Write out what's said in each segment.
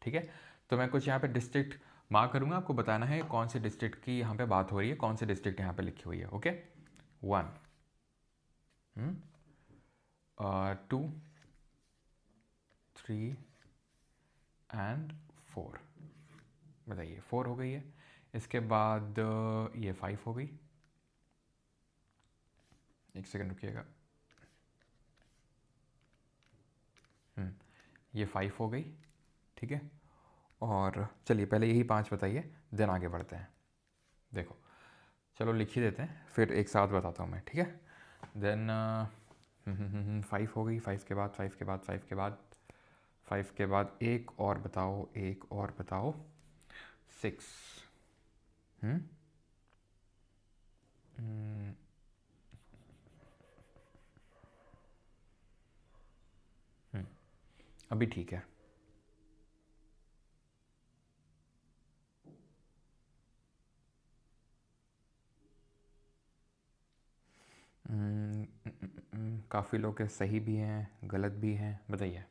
ठीक है। तो मैं कुछ यहाँ पे डिस्ट्रिक्ट मार्क करूँगा, आपको बताना है कौन से डिस्ट्रिक्ट की यहाँ पे बात हो रही है, कौन से डिस्ट्रिक्ट यहाँ पे लिखी हुई है। Okay, 1, 2, 3 and 4। बताइए 4 हो गई है। इसके बाद ये 5 हो गई। एक सेकंड रुकिएगा। ये 5 हो गई, ठीक है। और चलिए पहले यही 5 बताइए, देन आगे बढ़ते हैं। देखो चलो लिख ही देते हैं, फिर एक साथ बताता हूँ मैं, ठीक है। देन 5 हो गई, 5 के बाद 5 के बाद 5 के बाद 5 के बाद एक और बताओ, एक और बताओ, 6। अभी ठीक है। काफ़ी लोग के सही भी हैं, गलत भी हैं, बताइए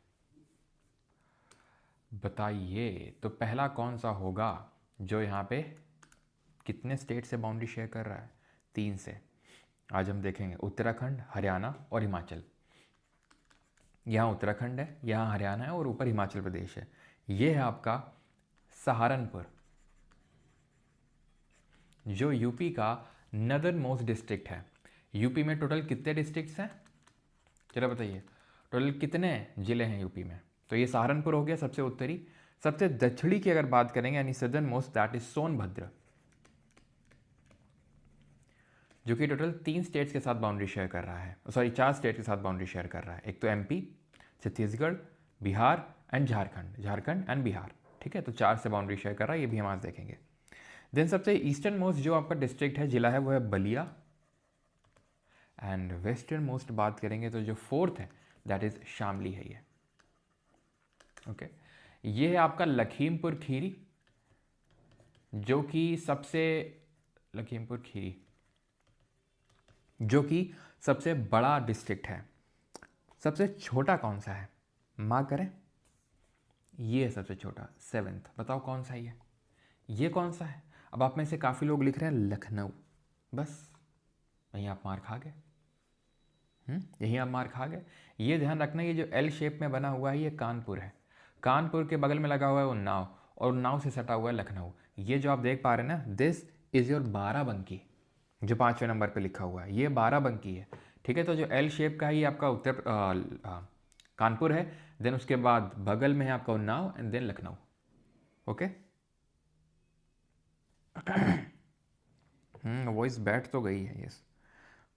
बताइए। तो पहला कौन सा होगा जो यहाँ पे कितने स्टेट से बाउंड्री शेयर कर रहा है? 3 से। आज हम देखेंगे उत्तराखंड, हरियाणा और हिमाचल। यहाँ उत्तराखंड है, यहाँ हरियाणा है और ऊपर हिमाचल प्रदेश है। ये है आपका सहारनपुर, जो यूपी का नदर्न मोस्ट डिस्ट्रिक्ट है। यूपी में टोटल कितने डिस्ट्रिक्ट्स हैं जरा बताइए, टोटल कितने ज़िले हैं यूपी में? तो ये सहारनपुर हो गया सबसे उत्तरी। सबसे दक्षिणी की अगर बात करेंगे यानी southern most, that is Sonbhadra, जो कि टोटल 3 स्टेट्स के साथ बाउंड्री शेयर कर रहा है, सॉरी 4 स्टेट के साथ बाउंड्री शेयर कर रहा है। एक तो MP, Chhattisgarh, Bihar and Jharkhand and Bihar, ठीक है। तो 4 से बाउंड्री शेयर कर रहा है, ये भी हम आज देखेंगे। देन सबसे ईस्टर्न मोस्ट जो आपका डिस्ट्रिक्ट है, जिला है, वो है बलिया। एंड वेस्टर्न मोस्ट बात करेंगे तो जो 4th है दैट इज शामली है ये। ओके, ये है आपका लखीमपुर खीरी, जो कि सबसे लखीमपुर खीरी जो कि सबसे बड़ा डिस्ट्रिक्ट है। सबसे छोटा कौन सा है मार्क करें? ये है सबसे छोटा, 7th। बताओ कौन सा है ये कौन सा है? अब आप में से काफ़ी लोग लिख रहे हैं लखनऊ, बस वहीं आप मार खा गए। यहीं आप मार खा गए। ये ध्यान रखना, ये जो एल शेप में बना हुआ है ये कानपुर है। कानपुर के बगल में लगा हुआ है वो नाव, और नाव से सटा हुआ है लखनऊ। ये जो आप देख पा रहे हैं ना, दिस इज़ योर बाराबंकी, जो 5वें नंबर पे लिखा हुआ है, ये बाराबंकी है, ठीक है। तो जो एल शेप का है ये आपका कानपुर है। देन उसके बाद बगल में है आपका Unnao and then Lucknow. Okay, voice बैठ तो गई है, यस,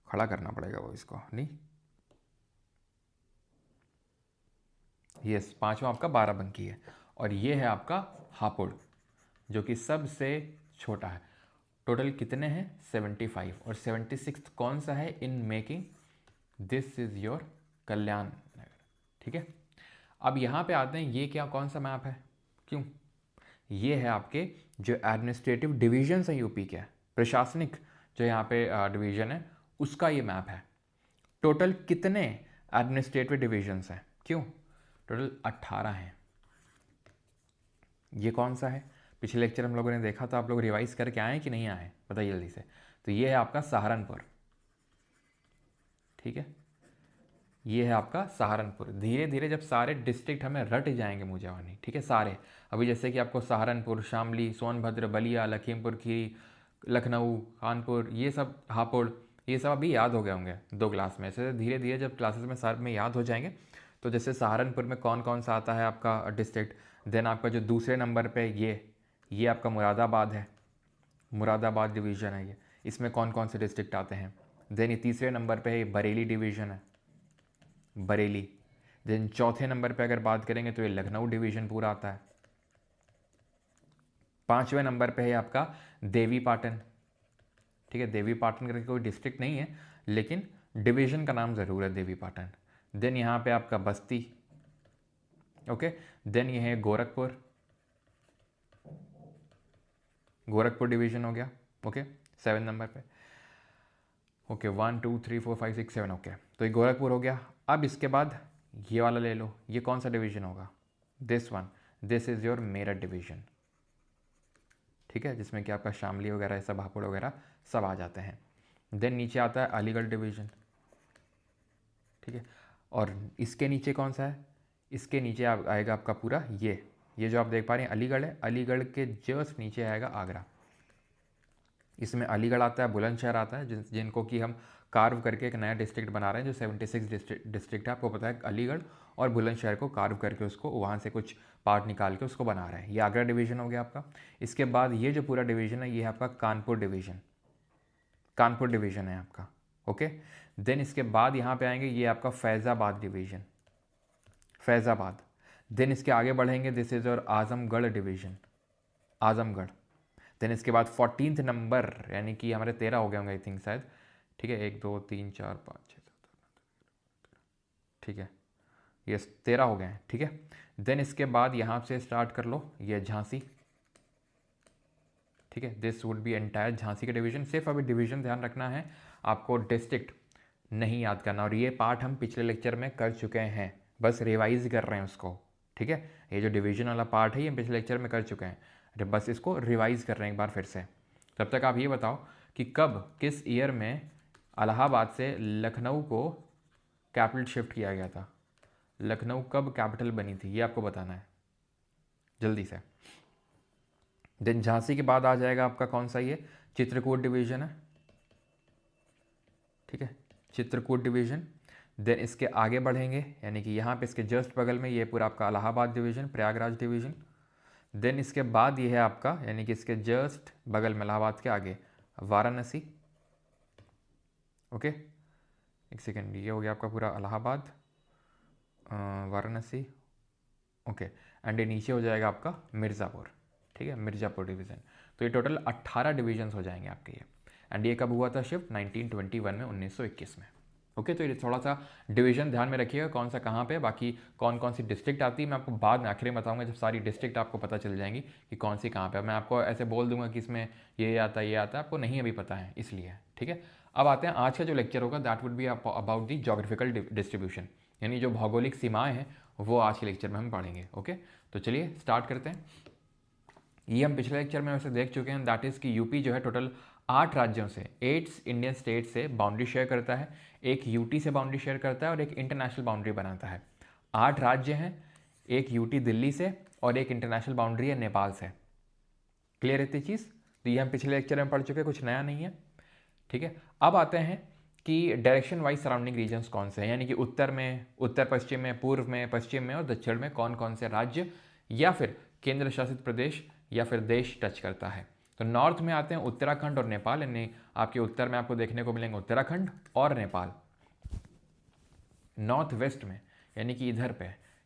खड़ा करना पड़ेगा वॉइस को, नहीं। यस, 5वां आपका बाराबंकी है। और ये है आपका हापुड़, जो कि सबसे छोटा है। टोटल कितने हैं? 75। और 76 कौन सा है in making? This is your Kalyan Nagar, ठीक है। अब यहाँ पे आते हैं, ये क्या कौन सा मैप है? क्यों? ये है आपके जो एडमिनिस्ट्रेटिव डिवीजन है यूपी के, प्रशासनिक जो यहाँ पे डिवीजन है, उसका ये मैप है। टोटल कितने एडमिनिस्ट्रेटिव डिवीजन्स हैं? क्यों? टोटल 18 हैं। ये कौन सा है? पिछले लेक्चर हम लोगों ने देखा था, आप लोग रिवाइज करके आए कि नहीं आए? बताइए जल्दी से। तो ये है आपका सहारनपुर, ठीक है। ये है आपका सहारनपुर। धीरे धीरे जब सारे डिस्ट्रिक्ट हमें रट जाएंगे मुझे, ठीक है, सारे। अभी जैसे कि आपको सहारनपुर, शामली, सोनभद्र, बलिया, लखीमपुर खीरी, लखनऊ, कानपुर, ये सब, हापुड़, ये सब अभी याद हो गए होंगे 2 क्लास में। ऐसे धीरे धीरे जब क्लासेस में सर में याद हो जाएंगे, तो जैसे सहारनपुर में कौन कौन सा आता है आपका डिस्ट्रिक्ट। देन आपका जो दूसरे नंबर पे ये आपका मुरादाबाद है, मुरादाबाद डिवीज़न है ये। इसमें कौन कौन से डिस्ट्रिक्ट आते हैं? देन ये तीसरे नंबर पे है, बरेली डिवीज़न है, बरेली। देन चौथे नंबर पे अगर बात करेंगे तो ये लखनऊ डिवीज़न पूरा आता है। 5वें नंबर पे है आपका देवी पाटन, ठीक है। देवी पाटन करके कोई डिस्ट्रिक्ट नहीं है, लेकिन डिवीज़न का नाम ज़रूर है देवी पाटन। देन यहाँ पे आपका बस्ती, ओके। देन ये है गोरखपुर, गोरखपुर डिवीज़न हो गया, ओके, 7 नंबर पे। Okay, 1 2 3 4 5 6 7, okay. तो ये गोरखपुर हो गया। अब इसके बाद ये वाला ले लो, ये कौन सा डिवीज़न होगा? This one, this is your Meerut division, ठीक है, जिसमें कि आपका शामली वगैरह सब हापुड़ वगैरह सब आ जाते हैं। देन नीचे आता है अलीगढ़ डिवीज़न, ठीक है, और इसके नीचे कौन सा है, इसके नीचे आएगा आपका पूरा ये जो आप देख पा रहे हैं अलीगढ़ है, अलीगढ़ के जस्ट नीचे आएगा आगरा। इसमें अलीगढ़ आता है, बुलंदशहर आता है, जिनको कि हम कार्व करके एक नया डिस्ट्रिक्ट बना रहे हैं, जो 76 डिस्ट्रिक्ट है, आपको पता है, अलीगढ़ और बुलंदशहर को कार्व करके उसको वहाँ से कुछ पार्ट निकाल के उसको बना रहे हैं। ये आगरा डिवीज़न हो गया आपका। इसके बाद ये जो पूरा डिवीज़न है ये है आपका कानपुर डिवीज़न, कानपुर डिवीज़न है आपका, ओके। देन इसके बाद यहाँ पे आएंगे, ये आपका फैज़ाबाद डिवीज़न, फैज़ाबाद। देन इसके आगे बढ़ेंगे, दिस इज़ और आज़मगढ़ डिवीज़न, आज़मगढ़। देन इसके बाद 14th नंबर, यानी कि हमारे 13 हो गए होंगे आई थिंक शायद, ठीक है, 1 2 3 4 5 6 7, ठीक है, ये 13 हो गए हैं, ठीक है। देन इसके बाद यहाँ से स्टार्ट कर लो, ये झांसी, ठीक है, this would be entire Jhansi का डिवीज़न। सिर्फ अभी डिवीज़न ध्यान रखना है, आपको डिस्ट्रिक्ट नहीं याद करना, और ये पार्ट हम पिछले लेक्चर में कर चुके हैं, बस रिवाइज कर रहे हैं उसको, ठीक है। ये जो डिवीज़न वाला पार्ट है ये पिछले लेक्चर में कर चुके हैं, बस इसको रिवाइज कर रहे हैं एक बार फिर से। तब तक आप ये बताओ कि कब, किस ईयर में इलाहाबाद से लखनऊ को कैपिटल शिफ्ट किया गया था, लखनऊ कब कैपिटल बनी थी, ये आपको बताना है जल्दी से। देन झांसी के बाद आ जाएगा आपका कौन सा, ये चित्रकूट डिवीज़न है, ठीक है, चित्रकूट डिवीज़न। देन इसके आगे बढ़ेंगे, यानी कि यहाँ पे इसके जस्ट बगल में ये पूरा आपका Allahabad division, Prayagraj division. Then इसके बाद ये है आपका, यानी कि इसके जस्ट बगल में इलाहाबाद के आगे वाराणसी, ओके, एक सेकेंड, ये हो गया आपका पूरा इलाहाबाद, वाराणसी, ओके, एंड ये नीचे हो जाएगा आपका मिर्ज़ापुर, ठीक है, मिर्ज़ापुर डिवीज़न। तो ये टोटल 18 डिवीजन्स हो जाएंगे आपके ये। एंड ये कब हुआ था शिफ्ट, 1921 में, 1921 में, ओके। तो ये थोड़ा सा डिवीजन ध्यान में रखिएगा, कौन सा कहाँ पे, बाकी कौन कौन सी डिस्ट्रिक्ट आती है मैं आपको बाद में आखिर में बताऊंगा, जब सारी डिस्ट्रिक्ट आपको पता चल जाएंगी कि कौन सी कहाँ पे। मैं आपको ऐसे बोल दूंगा कि इसमें ये आता है, आपको नहीं अभी पता है, इसलिए, ठीक है। अब आते हैं आज का जो लेक्चर होगा, that would be about the geographical distribution, यानी जो भौगोलिक सीमाएँ हैं वो आज के लेक्चर में हम पढ़ेंगे, ओके। तो चलिए स्टार्ट करते हैं। ये हम पिछले लेक्चर में वैसे देख चुके हैं, दैट इज़ कि यूपी जो है टोटल 8 राज्यों से, 8 इंडियन स्टेट से बाउंड्री शेयर करता है, एक यूटी से बाउंड्री शेयर करता है और एक इंटरनेशनल बाउंड्री बनाता है। 8 राज्य हैं, एक यूटी दिल्ली से और एक इंटरनेशनल बाउंड्री है नेपाल से। क्लियर रहती चीज़, तो ये हम पिछले लेक्चर में पढ़ चुके हैं, कुछ नया नहीं है, ठीक है। अब आते हैं कि डायरेक्शन वाइज सराउंडिंग रीजन्स कौन से हैं, यानी कि उत्तर में, उत्तर पश्चिम में, पूर्व में, पश्चिम में और दक्षिण में कौन कौन से राज्य या फिर केंद्र शासित प्रदेश या फिर देश टच करता है। तो नॉर्थ में आते हैं उत्तराखंड और नेपाल, यानी आपके उत्तर में आपको देखने को मिलेंगे उत्तराखंड और नेपाल। नॉर्थ वेस्ट में, यानी कि इधर पे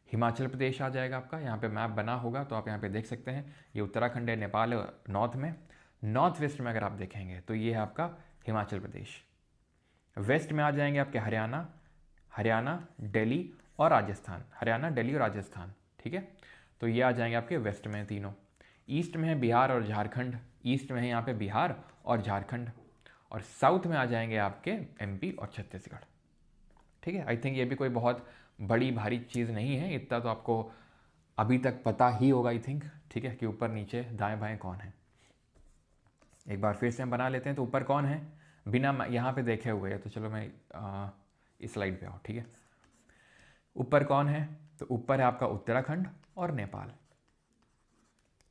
हिमाचल प्रदेश आ जाएगा आपका, यहाँ पे मैप बना होगा तो आप यहाँ पे देख सकते हैं, ये उत्तराखंड है, नेपाल है नॉर्थ में। नॉर्थ वेस्ट में अगर आप देखेंगे तो ये है आपका हिमाचल प्रदेश। वेस्ट में आ जाएंगे आपके हरियाणा, दिल्ली और राजस्थान, हरियाणा, दिल्ली और राजस्थान, ठीक है। तो ये आ जाएंगे आपके वेस्ट में तीनों। ईस्ट में है बिहार और झारखंड, ईस्ट में है यहाँ पे बिहार और झारखंड, और साउथ में आ जाएंगे आपके एमपी और छत्तीसगढ़, ठीक है। आई थिंक ये भी कोई बहुत बड़ी भारी चीज़ नहीं है, इतना तो आपको अभी तक पता ही होगा आई थिंक, ठीक है, कि ऊपर नीचे दाएं बाएं कौन है। एक बार फिर से हम बना लेते हैं, तो ऊपर कौन है बिना यहाँ पे देखे हुए है, तो चलो मैं इस स्लाइड पे आओ, ठीक है। ऊपर कौन है, तो ऊपर है आपका उत्तराखंड और नेपाल,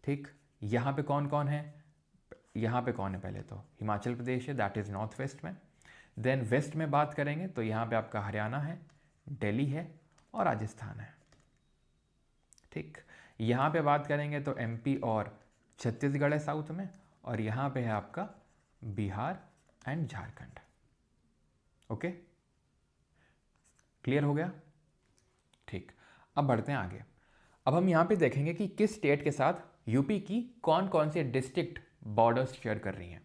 ठीक। यहाँ पे कौन कौन है, यहाँ पे कौन है, पहले तो हिमाचल प्रदेश है, दैट इज़ नॉर्थ वेस्ट में। देन वेस्ट में बात करेंगे तो यहाँ पे आपका हरियाणा है, दिल्ली है और राजस्थान है, ठीक। यहाँ पे बात करेंगे तो एमपी और छत्तीसगढ़ है साउथ में, और यहाँ पे है आपका Bihar and Jharkhand, okay. Clear हो गया, ठीक। अब बढ़ते हैं आगे। अब हम यहाँ पे देखेंगे कि किस स्टेट के साथ यूपी की कौन कौन सी डिस्ट्रिक्ट बॉर्डर्स शेयर कर रही हैं।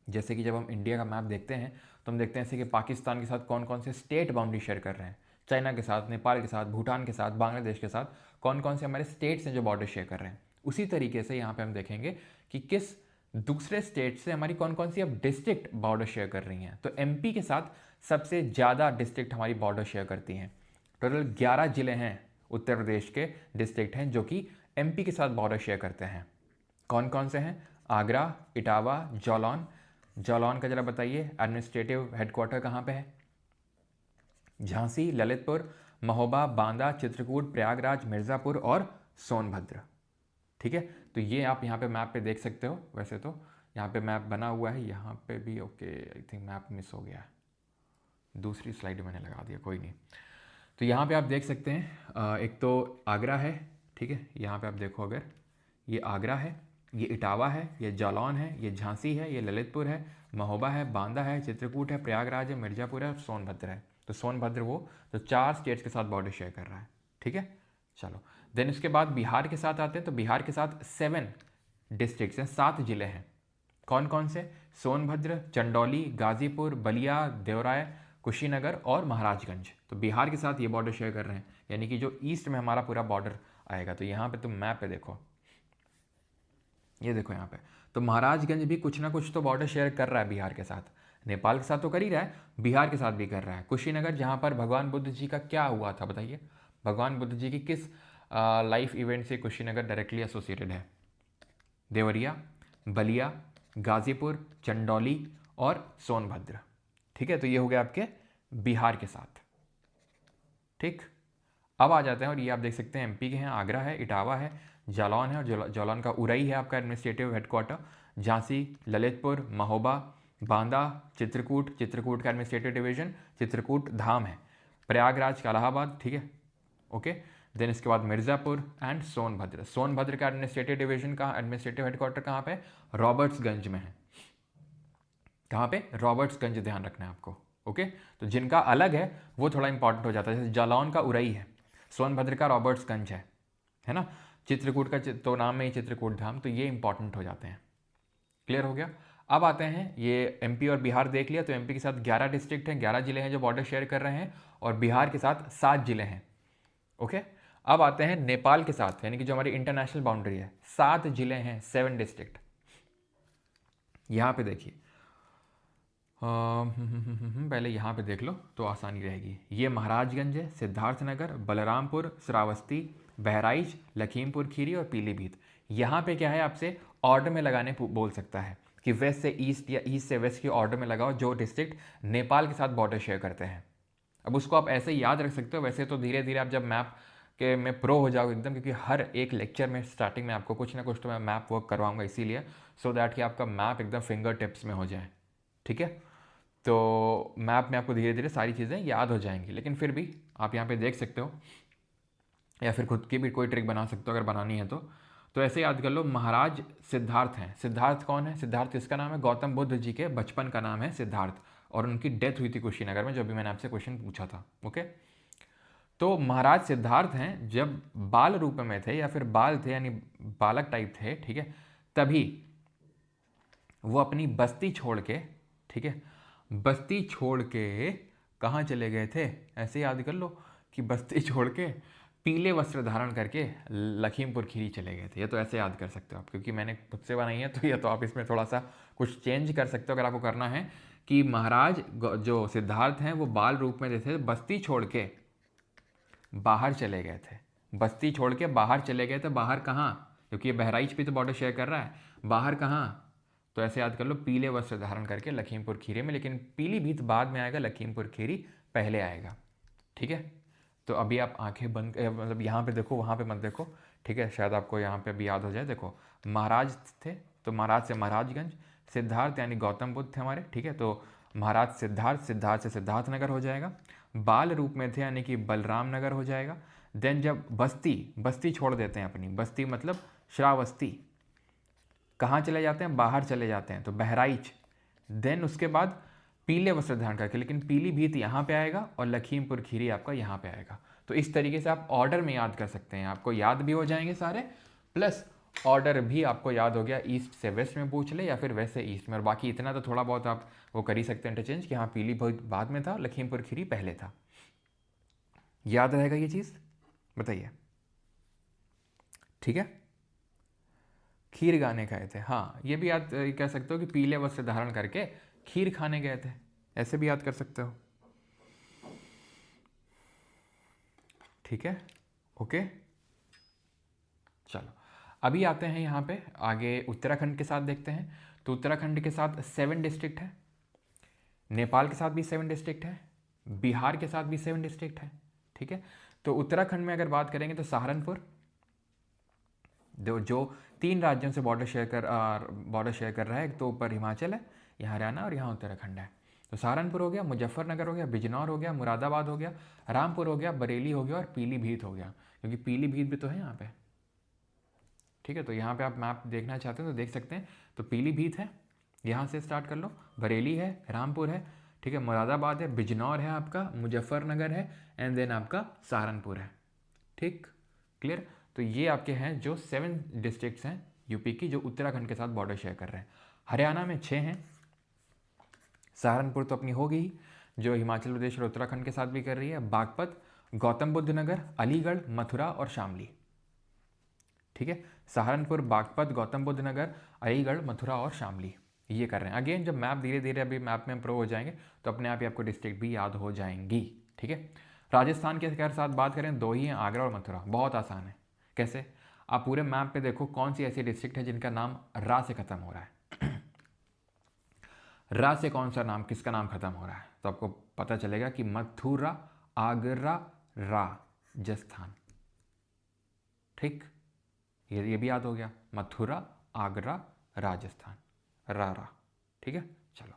जैसे कि जब हम इंडिया का मैप देखते हैं तो हम देखते हैं जैसे कि पाकिस्तान के साथ कौन कौन से स्टेट बाउंड्री शेयर कर रहे हैं, चाइना के साथ, नेपाल के साथ, भूटान के साथ, बांग्लादेश के साथ कौन कौन से हमारे स्टेट्स हैं जो बॉर्डर शेयर कर रहे हैं। उसी तरीके से यहाँ पे हम देखेंगे कि किस दूसरे स्टेट से हमारी कौन कौन सी अब डिस्ट्रिक्ट बॉर्डर शेयर कर रही हैं। तो एमपी के साथ सबसे ज़्यादा डिस्ट्रिक्ट हमारी बॉर्डर शेयर करती हैं, टोटल 11 जिले हैं उत्तर प्रदेश के डिस्ट्रिक्ट हैं जो कि एमपी के साथ बॉर्डर शेयर करते हैं। कौन कौन से हैं? आगरा, इटावा, जालौन। जालौन का जरा बताइए एडमिनिस्ट्रेटिव हेडक्वार्टर कहाँ पे है? झांसी, ललितपुर, महोबा, बांदा, चित्रकूट, प्रयागराज, मिर्ज़ापुर और सोनभद्र। ठीक है, तो ये आप यहाँ पे मैप पे देख सकते हो। वैसे तो यहाँ पे मैप बना हुआ है, यहाँ पे भी okay, I think map miss हो गया है, दूसरी स्लाइड मैंने लगा दिया, कोई नहीं। तो यहाँ पे आप देख सकते हैं एक तो आगरा है, ठीक है, यहाँ पे आप देखो अगर ये आगरा है, ये इटावा है, ये जालौन है, ये झांसी है, ये ललितपुर है, महोबा है, बांदा है, चित्रकूट है, प्रयागराज है, मिर्ज़ापुर है और सोनभद्र है। तो सोनभद्र वो जो 4 स्टेट्स के साथ बॉर्डर शेयर कर रहा है। ठीक है, चलो देन इसके बाद बिहार के साथ आते हैं। तो बिहार के साथ 7 डिस्ट्रिक्ट्स हैं, 7 जिले हैं। कौन कौन से? सोनभद्र, चंदौली, गाजीपुर, बलिया, देवराय, कुशीनगर और महाराजगंज। तो बिहार के साथ ये बॉर्डर शेयर कर रहे हैं, यानी कि जो ईस्ट में हमारा पूरा बॉर्डर आएगा। तो यहाँ पे तुम मैप पे देखो, ये देखो यहाँ पे, तो महाराजगंज भी कुछ ना कुछ तो बॉर्डर शेयर कर रहा है बिहार के साथ। नेपाल के साथ तो कर ही रहा है, बिहार के साथ भी कर रहा है। कुशीनगर जहाँ पर भगवान बुद्ध जी का क्या हुआ था बताइए? भगवान बुद्ध जी की किस लाइफ इवेंट से कुशीनगर डायरेक्टली एसोसिएटेड है? देवरिया, बलिया, गाजीपुर, चंदौली और सोनभद्र। ठीक है, तो ये हो गया आपके बिहार के साथ। ठीक, अब आ जाते हैं और ये आप देख सकते हैं एमपी के हैं, आगरा है, इटावा है, जालौन है और जालौन का उरई है आपका एडमिनिस्ट्रेटिव हेडक्वार्टर, झांसी, ललितपुर, महोबा, बांदा, चित्रकूट, चित्रकूट का एडमिनिस्ट्रेटिव डिवीजन चित्रकूट धाम है, प्रयागराज का इलाहाबाद। ठीक है, ओके, देन इसके बाद मिर्ज़ापुर एंड सोनभद्र। सोनभद्र का एडमिनिस्ट्रेटिव डिवीजन का एडमिनिस्ट्रेटिव हेडक्वार्टर कहाँ पे? रॉबर्ट्सगंज में है। कहाँ पे? रॉबर्ट्सगंज, ध्यान रखना है आपको। ओके, तो जिनका अलग है वो थोड़ा इंपॉर्टेंट हो जाता है, जैसे जालौन का उरई है, सोनभद्र का रॉबर्ट्सगंज है ना, चित्रकूट का तो नाम में ही चित्रकूट धाम, तो ये इंपॉर्टेंट हो जाते हैं। क्लियर हो गया? अब आते हैं, ये एमपी और बिहार देख लिया, तो एमपी के साथ 11 डिस्ट्रिक्ट हैं, 11 जिले हैं जो बॉर्डर शेयर कर रहे हैं, और बिहार के साथ 7 जिले हैं। ओके, अब आते हैं नेपाल के साथ, यानी कि जो हमारी इंटरनेशनल बाउंड्री है, 7 जिले हैं, 7 डिस्ट्रिक्ट। यहाँ पे देखिए, पहले यहाँ पे देख लो तो आसानी रहेगी। ये महाराजगंज है, सिद्धार्थनगर, बलरामपुर, श्रावस्ती, बहराइच, लखीमपुर खीरी और पीलीभीत। यहाँ पे क्या है, आपसे ऑर्डर में लगाने बोल सकता है कि वेस्ट से ईस्ट या ईस्ट से वेस्ट के ऑर्डर में लगाओ जो डिस्ट्रिक्ट नेपाल के साथ बॉर्डर शेयर करते हैं। अब उसको आप ऐसे याद रख सकते हो, वैसे तो धीरे धीरे आप जब मैप के में प्रो हो जाओगे एकदम, क्योंकि हर एक लेक्चर में स्टार्टिंग में आपको कुछ ना कुछ तो मैं मैप वर्क करवाऊंगा, इसीलिए सो दैट कि आपका मैप एकदम फिंगर टिप्स में हो जाए। ठीक है, तो मैप में आपको धीरे धीरे सारी चीज़ें याद हो जाएंगी, लेकिन फिर भी आप यहाँ पे देख सकते हो, या फिर खुद की भी कोई ट्रिक बना सकते हो अगर बनानी है तो ऐसे याद कर लो। महाराज सिद्धार्थ हैं। सिद्धार्थ कौन है? सिद्धार्थ किसका नाम है? गौतम बुद्ध जी के बचपन का नाम है सिद्धार्थ, और उनकी डेथ हुई थी कुशीनगर में, जो भी मैंने आपसे क्वेश्चन पूछा था। ओके, तो महाराज सिद्धार्थ हैं जब बाल रूप में थे, या फिर बाल थे यानी बालक टाइप थे, ठीक है, तभी वो अपनी बस्ती छोड़ के, ठीक है, बस्ती छोड़ के कहाँ चले गए थे? ऐसे याद कर लो कि बस्ती छोड़ के पीले वस्त्र धारण करके लखीमपुर खीरी चले गए थे। ये तो ऐसे याद कर सकते हो आप, क्योंकि मैंने खुद से बनाई है, तो ये तो आप इसमें थोड़ा सा कुछ चेंज कर सकते हो अगर आपको करना है कि महाराज जो सिद्धार्थ हैं वो बाल रूप में थे, बस्ती छोड़ के बाहर चले गए थे। बस्ती छोड़ के बाहर चले गए थे। बाहर कहाँ? क्योंकि ये बहराइच भी तो बॉर्डर शेयर कर रहा है। बाहर कहाँ? तो ऐसे याद कर लो, पीले वस्त्र धारण करके लखीमपुर खीरी में, लेकिन पीलीभीत बाद में आएगा, लखीमपुर खीरी पहले आएगा। ठीक है, तो अभी आप आंखें बंद, मतलब यहाँ पे देखो, वहाँ पे मत देखो। ठीक है, शायद आपको यहाँ पे अभी याद हो जाए। देखो, महाराज थे तो महाराज से महाराजगंज, सिद्धार्थ यानी गौतम बुद्ध थे हमारे। ठीक है, तो महाराज सिद्धार्थ, सिद्धार्थ से सिद्धार्थनगर हो जाएगा। बाल रूप में थे यानी कि बलराम नगर हो जाएगा। देन जब बस्ती छोड़ देते हैं अपनी, बस्ती मतलब श्रावस्ती, कहाँ चले जाते हैं? बाहर चले जाते हैं, तो बहराइच। देन उसके बाद पीले वस्त्र धारण करके, लेकिन पीलीभीत यहाँ पे आएगा और लखीमपुर खीरी आपका यहाँ पे आएगा। तो इस तरीके से आप ऑर्डर में याद कर सकते हैं, आपको याद भी हो जाएंगे सारे, प्लस ऑर्डर भी आपको याद हो गया। ईस्ट से वेस्ट में पूछ ले या फिर वेस्ट से ईस्ट में, और बाकी इतना तो थोड़ा बहुत आप वो कर ही सकते हैं इंटरचेंज कि हाँ पीलीभीत बाद में था, लखीमपुर खीरी पहले था। याद रहेगा ये चीज़? बताइए। ठीक है, खीर गाने गए थे, हाँ ये भी याद कह सकते हो कि पीले वस्त्र धारण करके खीर खाने गए थे, ऐसे भी याद कर सकते हो। ठीक है, ओके, चलो अभी आते हैं यहाँ पे आगे उत्तराखंड के साथ देखते हैं। तो उत्तराखंड के साथ 7 डिस्ट्रिक्ट है, नेपाल के साथ भी 7 डिस्ट्रिक्ट है, बिहार के साथ भी 7 डिस्ट्रिक्ट है। ठीक है, तो उत्तराखंड में अगर बात करेंगे तो सहारनपुर जो 3 राज्यों से बॉर्डर शेयर कर रहा है, एक तो ऊपर हिमाचल है, यहाँ हरियाणा और यहाँ उत्तराखंड है। तो सहारनपुर हो गया, मुजफ्फरनगर हो गया, बिजनौर हो गया, मुरादाबाद हो गया, रामपुर हो गया, बरेली हो गया और पीलीभीत हो गया, क्योंकि पीलीभीत भी तो है यहाँ पे। ठीक है, तो यहाँ पे आप मैप देखना चाहते हैं तो देख सकते हैं। तो पीलीभीत है, यहाँ से स्टार्ट कर लो, बरेली है, रामपुर है, ठीक है, मुरादाबाद है, बिजनौर है आपका, मुजफ्फरनगर है, एंड देन आपका सहारनपुर है। ठीक, क्लियर। तो ये आपके हैं जो 7 डिस्ट्रिक्ट्स हैं यूपी की, जो उत्तराखंड के साथ बॉर्डर शेयर कर रहे हैं। हरियाणा में 6 हैं, सहारनपुर तो अपनी हो गई, जो हिमाचल प्रदेश और उत्तराखंड के साथ भी कर रही है, बागपत, गौतम बुद्ध नगर, अलीगढ़, मथुरा और शामली। ठीक है, सहारनपुर, बागपत, गौतम बुद्ध नगर, अलीगढ़, मथुरा और शामली ये कर रहे हैं। अगेन जब मैप धीरे धीरे अभी मैप में प्रो हो जाएंगे तो अपने आप ही आपको डिस्ट्रिक्ट भी याद हो जाएंगी। ठीक है, राजस्थान के साथ बात करें 2 ही हैं, आगरा और मथुरा। बहुत आसान है। कैसे? आप पूरे मैप पे देखो कौन सी ऐसी डिस्ट्रिक्ट है जिनका नाम रा से खत्म हो रहा है। रा से कौन सा नाम, किसका नाम खत्म हो रहा है, तो आपको पता चलेगा कि मथुरा, आगरा, राजस्थान। ठीक, ये भी याद हो गया, मथुरा, आगरा, राजस्थान, रा। ठीक है, चलो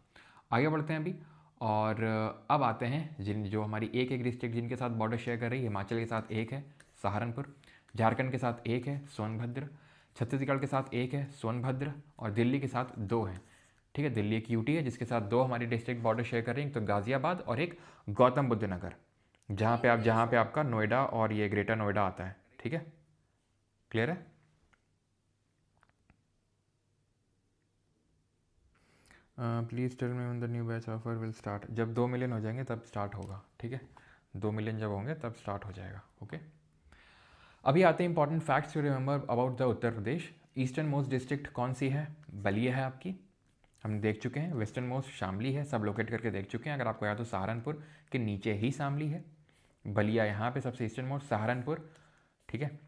आगे बढ़ते हैं अभी। और अब आते हैं जो हमारी एक डिस्ट्रिक्ट जिनके साथ बॉर्डर शेयर कर रही है। हिमाचल के साथ 1 है सहारनपुर, झारखंड के साथ 1 है सोनभद्र, छत्तीसगढ़ के साथ 1 है सोनभद्र और दिल्ली के साथ 2 है। ठीक है, दिल्ली एक यूटी है जिसके साथ 2 हमारी डिस्ट्रिक्ट बॉर्डर शेयर कर रही है, तो गाजियाबाद और एक गौतम बुद्ध नगर, जहाँ पे आपका नोएडा और ये ग्रेटर नोएडा आता है। ठीक है, क्लियर है। Please tell me when the new batch offer will start. जब 2 मिलियन हो जाएंगे तब स्टार्ट होगा। ठीक है, 2 मिलियन जब होंगे तब स्टार्ट हो जाएगा। ओके, अभी आते हैं important facts to remember about the Uttar Pradesh. Eastern most district कौन सी है? बलिया है आपकी, हमने देख चुके हैं। वेस्टर्न मोस्ट शामली है, सब लोकेट करके देख चुके हैं। अगर आपको याद हो सहारनपुर के नीचे ही शामली है, बलिया यहाँ पे सबसे ईस्टर्न मोस्ट, सहारनपुर। ठीक है,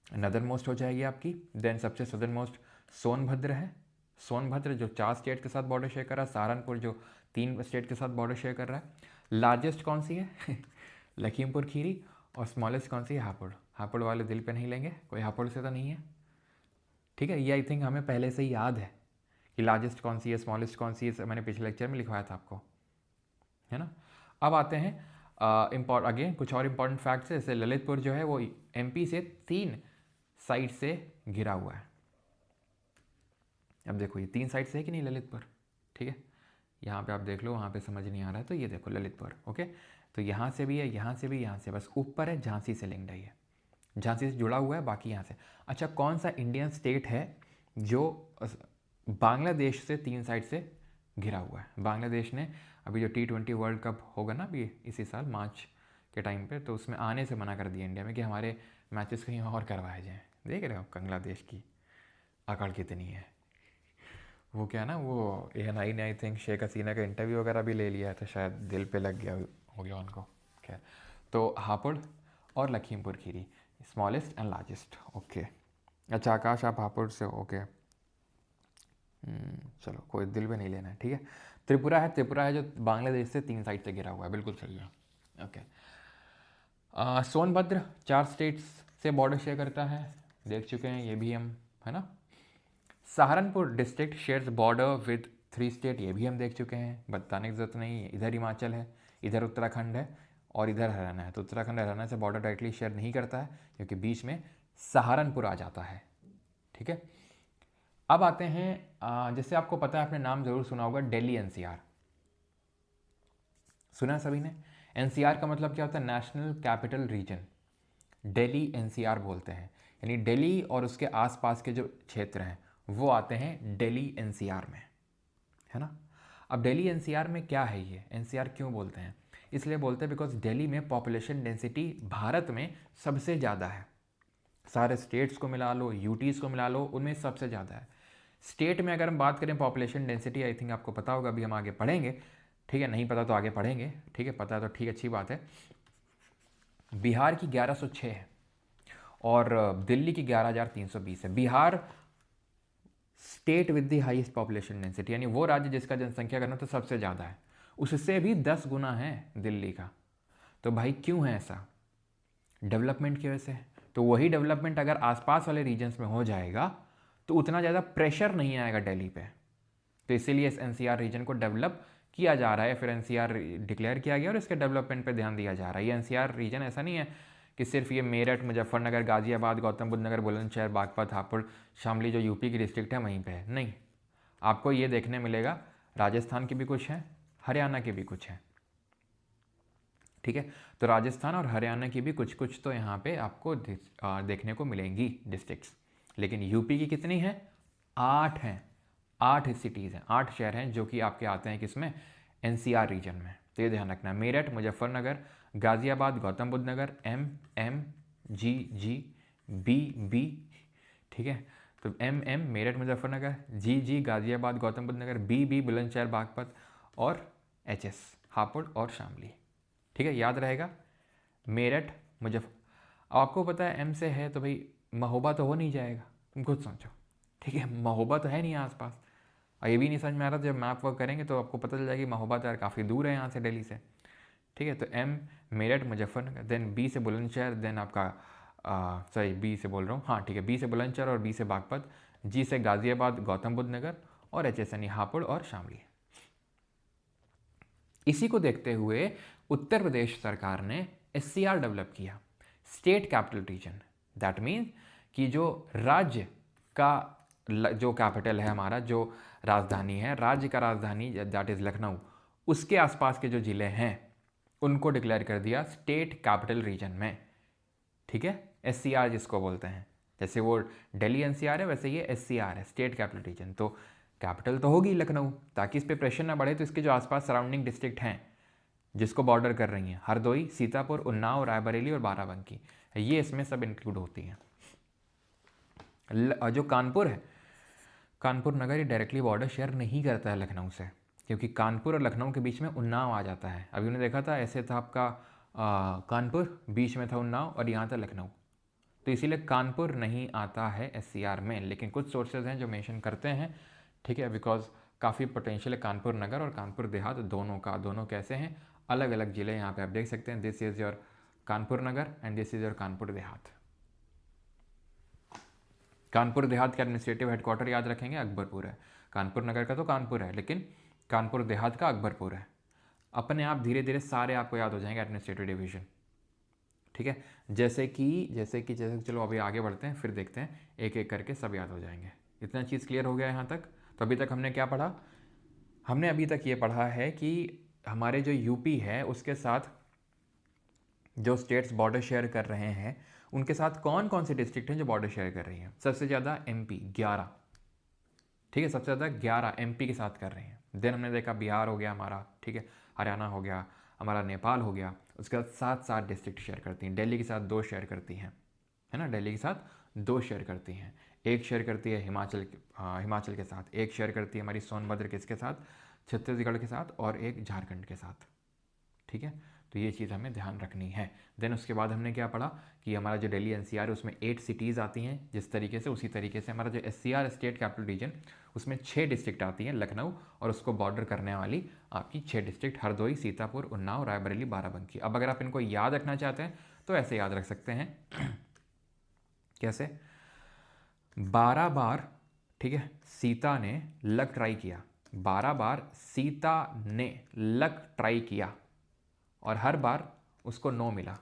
नदर्न मोस्ट हो जाएगी आपकी। देन सबसे सदर्न मोस्ट सोनभद्र है, सोनभद्र जो 4 स्टेट के साथ बॉर्डर शेयर कर रहा है, सहारनपुर जो 3 स्टेट के साथ बॉर्डर शेयर कर रहा है। लार्जेस्ट कौन सी है? लखीमपुर खीरी। और स्मॉलेस्ट कौन सी है? हापुड़। हापुड़ वाले दिल पे नहीं लेंगे, कोई हापुड़ से तो नहीं है। ठीक है, ये आई थिंक हमें पहले से ही याद है कि लार्जेस्ट कौन सी है, स्मॉलेस्ट कौन सी है, मैंने पिछले लेक्चर में लिखवाया था आपको, है ना। अब आते हैं अगेन कुछ और इंपॉर्टेंट फैक्ट्स है। जैसे ललितपुर जो है वो एमपी से 3 साइड से घिरा हुआ है। अब देखो ये 3 साइड से है कि नहीं ललितपुर। ठीक है, यहाँ पे आप देख लो, वहाँ पे समझ नहीं आ रहा है तो ये देखो ललितपुर। ओके, तो यहाँ से भी है, यहाँ से भी, यहाँ से, बस ऊपर है झांसी से लिंक्ड है, ये झांसी से जुड़ा हुआ है, बाकी यहाँ से। अच्छा, कौन सा इंडियन स्टेट है जो बांग्लादेश से 3 साइड से घिरा हुआ है? बांग्लादेश ने अभी जो T20 वर्ल्ड कप होगा ना अभी इसी साल मार्च के टाइम पे, तो उसमें आने से मना कर दिया इंडिया में कि हमारे मैचेस कहीं और करवाए जाएँ। देख रहे हो बांग्लादेश की अकड़ कितनी है। वो क्या ना, वो ANI ने आई थिंक शेख हसीना का इंटरव्यू वगैरह भी ले लिया है, तो शायद दिल पे लग गया हो गया उनको। खैर, तो हापुड़ और Lakhimpur Kheri smallest and largest. Okay, अच्छा आकाश आप हापुड़ से हो? ओके, चलो कोई दिल पे नहीं लेना है। ठीक है, त्रिपुरा है जो बांग्लादेश से 3 साइड से घिरा हुआ है, बिल्कुल सही है। ओके, सोनभद्र 4 स्टेट्स से बॉर्डर शेयर करता है, देख चुके हैं ये भी हम, है ना। Saharanpur district shares border with 3 state, ये भी हम देख चुके हैं, बताने की ज़रूरत नहीं है। इधर हिमाचल है, इधर उत्तराखंड है और इधर हरियाणा है। तो उत्तराखंड हरियाणा से बॉर्डर डायरेक्टली शेयर नहीं करता है क्योंकि बीच में सहारनपुर आ जाता है। ठीक है, अब आते हैं जैसे आपको पता है, आपने नाम ज़रूर सुना होगा दिल्ली NCR। सुना सभी ने? NCR का मतलब क्या होता है? National capital reason. Delhi NCR बोलते हैं, यानी दिल्ली और उसके आसपास के जो क्षेत्र हैं वो आते हैं दिल्ली NCR में, है ना। अब दिल्ली NCR में क्या है ये NCR क्यों बोलते हैं? इसलिए बोलते हैं बिकॉज दिल्ली में पॉपुलेशन डेंसिटी भारत में सबसे ज़्यादा है। सारे स्टेट्स को मिला लो, यूटीज़ को मिला लो, उनमें सबसे ज़्यादा है। स्टेट में अगर हम बात करें पॉपुलेशन डेंसिटी, आई थिंक आपको पता होगा, अभी हम आगे पढ़ेंगे। ठीक है, नहीं पता तो आगे पढ़ेंगे। ठीक है, पता तो ठीक, अच्छी बात है। बिहार की 1106 है और दिल्ली की 11,320 है। Bihar state with the highest population density, यानी वो राज्य जिसका जनसंख्या घनत्व तो सबसे ज़्यादा है, उससे भी 10 गुना है दिल्ली का। तो भाई क्यों है ऐसा? डेवलपमेंट की वजह से। तो वही डेवलपमेंट अगर आसपास वाले रीजन्स में हो जाएगा तो उतना ज़्यादा प्रेशर नहीं आएगा दिल्ली पे। तो इसीलिए इस एनसीआर रीजन को डेवलप किया जा रहा है, फिर एनसीआर डिक्लेयर किया गया और इसके डेवलपमेंट पे ध्यान दिया जा रहा है। ये एनसीआर रीजन ऐसा नहीं है कि सिर्फ ये मेरठ, मुजफ्फरनगर, गाजियाबाद, गौतम बुद्ध नगर, बुलंदशहर, बागपत, हापुड़, शामली जो यूपी की डिस्ट्रिक्ट है वहीं पे है, नहीं। आपको ये देखने मिलेगा राजस्थान की भी कुछ है, हरियाणा की भी कुछ है, ठीक है। तो राजस्थान और हरियाणा की भी कुछ कुछ तो यहाँ पे आपको देखने को मिलेंगी डिस्ट्रिक्ट्स। लेकिन यूपी की कितनी हैं? 8 हैं। 8 सिटीज़ हैं, 8 शहर हैं जो कि आपके आते हैं किसमें? एनसीआर रीजन में। तो ये ध्यान रखना, मेरठ, मुजफ्फरनगर, गाजियाबाद, गौतम बुद्ध नगर, एम, जी, बी, ठीक है। तो एम मेरठ, मुजफ्फरनगर, जी गाजियाबाद, गौतम बुद्ध नगर, बी बुलंदशहर, बागपत और एच हापुड़ और शामली, ठीक है। याद रहेगा मेरठ, मुजफ्फर। आपको पता है एम से है तो भाई महोबा तो हो नहीं जाएगा, तुम खुद सोचो, ठीक है। महोबा तो है नहीं आसपास, और ये भी नहीं समझ में आ रहा, जब मैप वर्क करेंगे तो आपको पता चल जाएगा कि महोबा तो यार काफ़ी दूर है यहाँ से, दिल्ली से, ठीक है। तो M Meerut, Muzaffarnagar, then B से बुलंदशहर, देन आपका सॉरी बी से बोल रहा हूँ, हाँ ठीक है, बी से बुलंदशहर और बी से बागपत, जी से गाजियाबाद, गौतम बुद्ध नगर और एच एस यानी हापुड़ और शामली। इसी को देखते हुए उत्तर प्रदेश सरकार ने एससीआर डेवलप किया, state capital region. That means कि जो राज्य का जो कैपिटल है हमारा, जो राजधानी है, राज्य का राजधानी दैट इज़ लखनऊ, उसके आसपास के जो ज़िले हैं उनको डिक्लेयर कर दिया स्टेट कैपिटल रीजन में, ठीक है। एससीआर जिसको बोलते हैं, जैसे वो दिल्ली एनसीआर है वैसे ये एससीआर है, स्टेट कैपिटल रीजन। तो कैपिटल तो होगी लखनऊ, ताकि इस पर प्रेशर ना बढ़े, तो इसके जो आसपास सराउंडिंग डिस्ट्रिक्ट हैं जिसको बॉर्डर कर रही हैं, हरदोई, सीतापुर, उन्नाव, रायबरेली और बाराबंकी, ये इसमें सब इंक्लूड होती हैं। जो कानपुर है, कानपुर नगर ये डायरेक्टली बॉर्डर शेयर नहीं करता है लखनऊ से, क्योंकि कानपुर और लखनऊ के बीच में उन्नाव आ जाता है। अभी उन्होंने देखा था ऐसे था आपका कानपुर, बीच में था उन्नाव और यहाँ था लखनऊ, तो इसीलिए कानपुर नहीं आता है एससीआर में। लेकिन कुछ सोर्सेज हैं जो मेंशन करते हैं, ठीक है, बिकॉज काफ़ी पोटेंशियल है कानपुर नगर और कानपुर देहात दोनों का। दोनों कैसे हैं? अलग अलग ज़िले यहाँ पे आप देख सकते हैं, this is your Kanpur Nagar and this is your Kanpur Dehat. Kanpur Dehat के एडमिनिस्ट्रेटिव हेडक्वार्टर याद रखेंगे अकबरपुर है, कानपुर नगर का तो कानपुर है, लेकिन कानपुर देहात का अकबरपुर है। अपने आप धीरे धीरे सारे आपको याद हो जाएंगे एडमिनिस्ट्रेटिव डिवीजन, ठीक है। जैसे चलो अभी आगे बढ़ते हैं, फिर देखते हैं एक एक करके सब याद हो जाएंगे। इतना चीज़ क्लियर हो गया यहाँ तक। तो अभी तक हमने क्या पढ़ा? हमने अभी तक ये पढ़ा है कि हमारे जो यूपी है उसके साथ जो स्टेट्स बॉर्डर शेयर कर रहे हैं उनके साथ कौन कौन से डिस्ट्रिक्ट हैं जो बॉर्डर शेयर कर रही हैं। सबसे ज़्यादा एमपी 11, ठीक है, सबसे ज़्यादा 11 एमपी के साथ कर रहे हैं। देन हमने देखा बिहार हो गया हमारा, ठीक है, हरियाणा हो गया हमारा, नेपाल हो गया। उसके बाद 7 डिस्ट्रिक्ट शेयर करती हैं। दिल्ली के साथ 2 शेयर करती हैं, है ना, दिल्ली के साथ 2 शेयर करती हैं। एक शेयर करती है हिमाचल के साथ, एक शेयर करती है हमारी सोनभद्र किसके साथ? छत्तीसगढ़ के साथ, और एक झारखंड के साथ, ठीक है। तो ये चीज़ हमें ध्यान रखनी है। देन उसके बाद हमने क्या पढ़ा कि हमारा जो दिल्ली एनसीआर है उसमें 8 सिटीज़ आती हैं जिस तरीके से, उसी तरीके से हमारा जो एससीआर स्टेट कैपिटल रीजन उसमें 6 डिस्ट्रिक्ट आती हैं, लखनऊ और उसको बॉर्डर करने वाली आपकी 6 डिस्ट्रिक्ट, हरदोई, सीतापुर, उन्नाव, रायबरेली, बाराबंकी। अब अगर आप इनको याद रखना चाहते हैं तो ऐसे याद रख सकते हैं कैसे? 12 बार, ठीक है, सीता ने लक ट्राई किया, 12 बार सीता ने लक ट्राई किया और हर बार उसको नो मिला,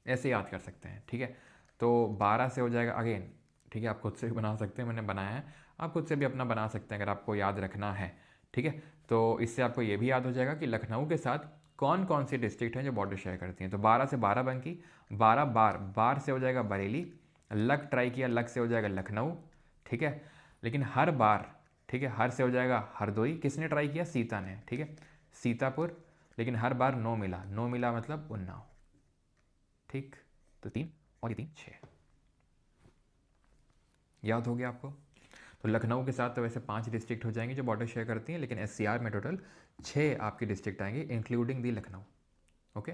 ऐसे याद कर सकते हैं, ठीक है। तो 12 से हो जाएगा अगेन, ठीक है, आप खुद से भी बना सकते हैं, मैंने बनाया है, आप खुद से भी अपना बना सकते हैं अगर आपको याद रखना है, ठीक है। तो इससे आपको ये भी याद हो जाएगा कि लखनऊ के साथ कौन कौन सी डिस्ट्रिक्ट हैं जो बॉर्डर शेयर करती हैं। तो 12 से बाराबंकी, 12 बार से हो जाएगा बरेली, लक ट्राई किया, लक से हो जाएगा लखनऊ, ठीक है। लेकिन हर बार, ठीक है, हर से हो जाएगा हरदोई, किसने ट्राई किया? सीता ने, ठीक है, सीतापुर, लेकिन हर बार नो मिला, नो मिला मतलब उन्नाव, ठीक। तो 3 और ये 3 6 याद हो गया आपको। तो लखनऊ के साथ तो वैसे 5 डिस्ट्रिक्ट हो जाएंगे जो बॉर्डर शेयर करती हैं, लेकिन एससीआर में टोटल 6 आपकी डिस्ट्रिक्ट आएंगे including the Lucknow, okay.